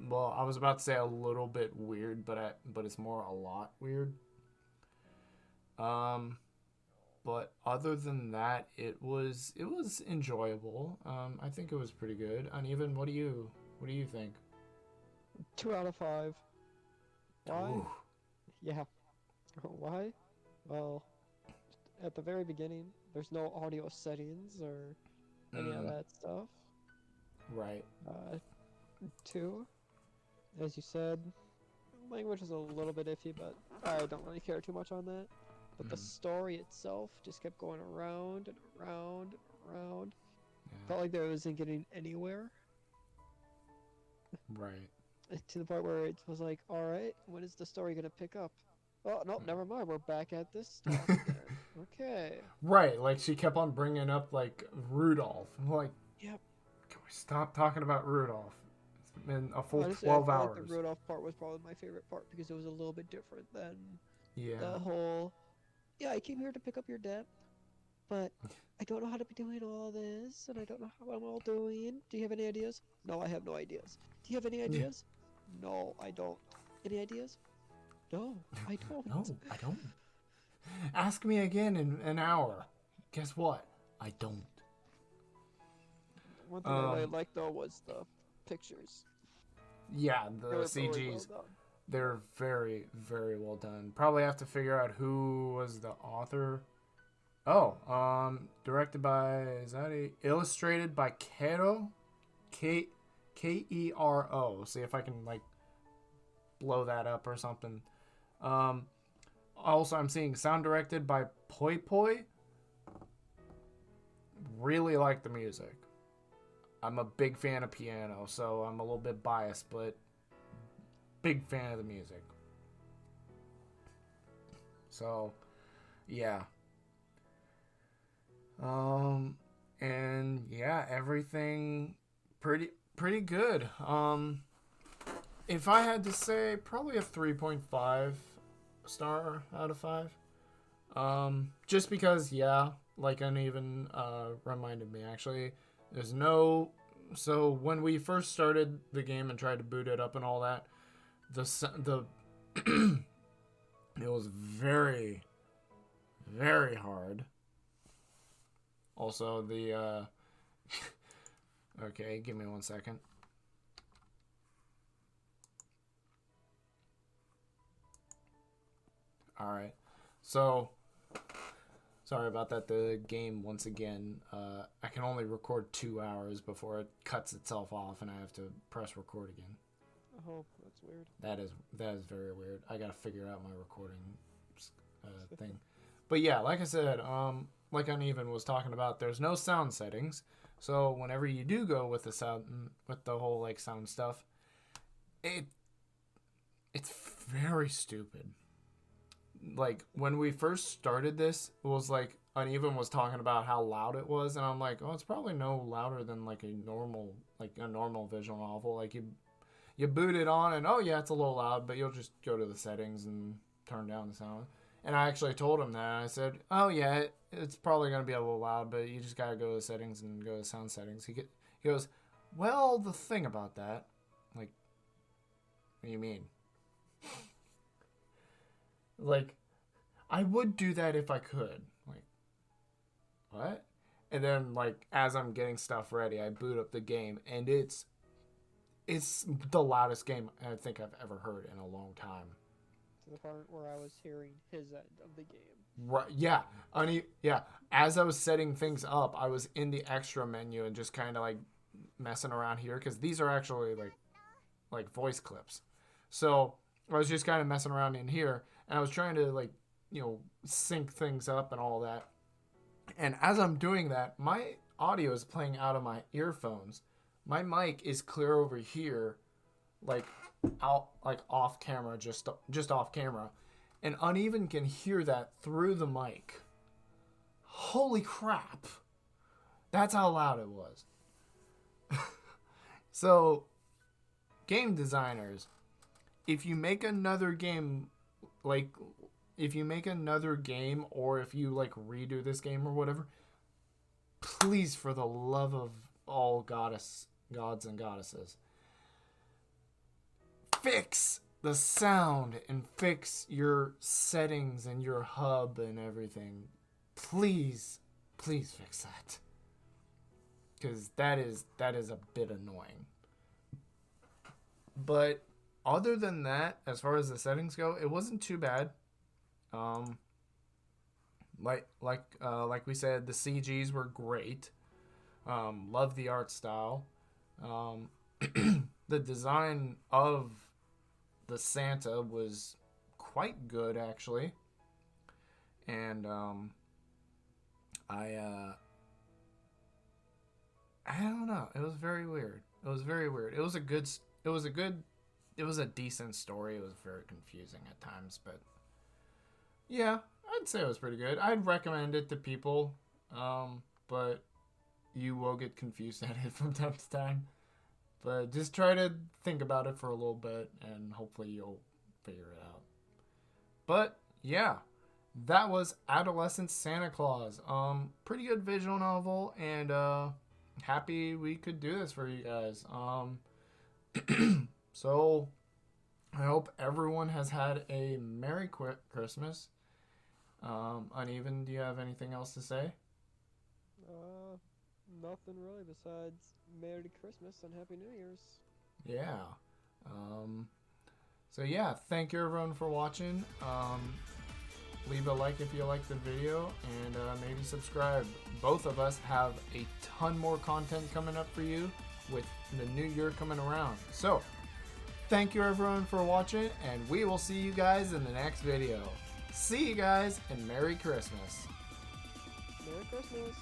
A: well, I was about to say a little bit weird, but it's more a lot weird. But other than that, it was enjoyable. I think it was pretty good. Uneven, what do you think?
B: 2 out of 5. Why?
A: Ooh.
B: Yeah. Why? Well, at the very beginning, there's no audio settings or any of that stuff.
A: Right.
B: 2, as you said, language is a little bit iffy, but I don't really care too much on that. But the story itself just kept going around and around and around.
A: Yeah.
B: Felt like there wasn't getting anywhere.
A: Right.
B: To the point where it was like, alright, when is the story gonna pick up? Oh, no, never mind, we're back at this stuff again. Okay.
A: Right, like she kept on bringing up like Rudolph. I'm like,
B: Yep.
A: can we stop talking about Rudolph? in a full
B: Honestly,
A: 12
B: I felt
A: hours.
B: like the Rudolph part was probably my favorite part because it was a little bit different than
A: Yeah.
B: the whole. Yeah, I came here to pick up your debt, but I don't know how to be doing all this, and I don't know how I'm all doing. Do you have any ideas? No, I have no ideas. Do you have any ideas? No, I don't. Any ideas? No, I don't.
A: No, I don't. Ask me again in an hour. Guess what? I don't.
B: One thing I really liked though was the pictures.
A: Yeah, the
B: They were
A: CGs.
B: really well done.
A: They're very, very well done. Probably have to figure out who was the author. Oh, directed by, is that illustrated by Kero? Kero. See if I can like blow that up or something. Also I'm seeing sound directed by Poi Poi. Really like the music. I'm a big fan of piano, so I'm a little bit biased, but big fan of the music. So, yeah. And yeah, everything pretty good. If I had to say, probably a 3.5 star out of 5. Just because, yeah, like Uneven reminded me actually. There's no... So when we first started the game and tried to boot it up and all that, the it was very, very hard. Also, the... okay, give me 1 second. Alright, so... Sorry about that. The game, once again, I can only record 2 hours before it cuts itself off and I have to press record again.
B: Oh, that's weird.
A: That is very weird. I gotta figure out my recording thing. But yeah, like I said, like Uneven was talking about, there's no sound settings. So whenever you do go with the sound, with the whole like sound stuff, it's very stupid. Like when we first started this, it was like Uneven was talking about how loud it was, and I'm like, oh, it's probably no louder than like a normal visual novel. Like you boot it on, and oh yeah, it's a little loud, but you'll just go to the settings and turn down the sound. And I actually told him that. I said, oh yeah, it's probably gonna be a little loud, but you just gotta go to the settings and go to sound settings. He goes, well, the thing about that, like, what do you mean? Like, I would do that if I could. Like, what? And then, like, as I'm getting stuff ready, I boot up the game, and it's the loudest game I think I've ever heard in a long time.
B: To the part where I was hearing his end of the game.
A: Right? Yeah. Yeah. As I was setting things up, I was in the extra menu and just kind of like messing around here because these are actually like voice clips. So I was just kind of messing around in here. And I was trying to, like, sync things up and all that. And as I'm doing that, my audio is playing out of my earphones. My mic is clear over here, like, out, like, off camera, just off camera. And Uneven can hear that through the mic. Holy crap. That's how loud it was. So, game designers, if you make another game... Like, if you make another game or if you, like, redo this game or whatever, please, for the love of all gods and goddesses, fix the sound and fix your settings and your hub and everything. Please fix that. Because that is a bit annoying. But... other than that, as far as the settings go, it wasn't too bad. Like we said, the CGs were great. Love the art style. The design of the Santa was quite good, actually. And I don't know. It was very weird. It was a decent story. It was very confusing at times, but yeah, I'd say it was pretty good. I'd recommend it to people, but you will get confused at it from time to time. But just try to think about it for a little bit, and hopefully you'll figure it out. But yeah, that was Adolescent Santa Claus. Pretty good visual novel, and happy we could do this for you guys. So I hope everyone has had a Merry Christmas. Uneven, do you have anything else to say?
B: Nothing really besides Merry Christmas and Happy New Year's.
A: Yeah. So yeah, thank you everyone for watching. Leave a like if you liked the video, and maybe subscribe. Both of us have a ton more content coming up for you with the new year coming around. So, thank you everyone for watching, and we will see you guys in the next video. See you guys, and Merry Christmas.
B: Merry Christmas.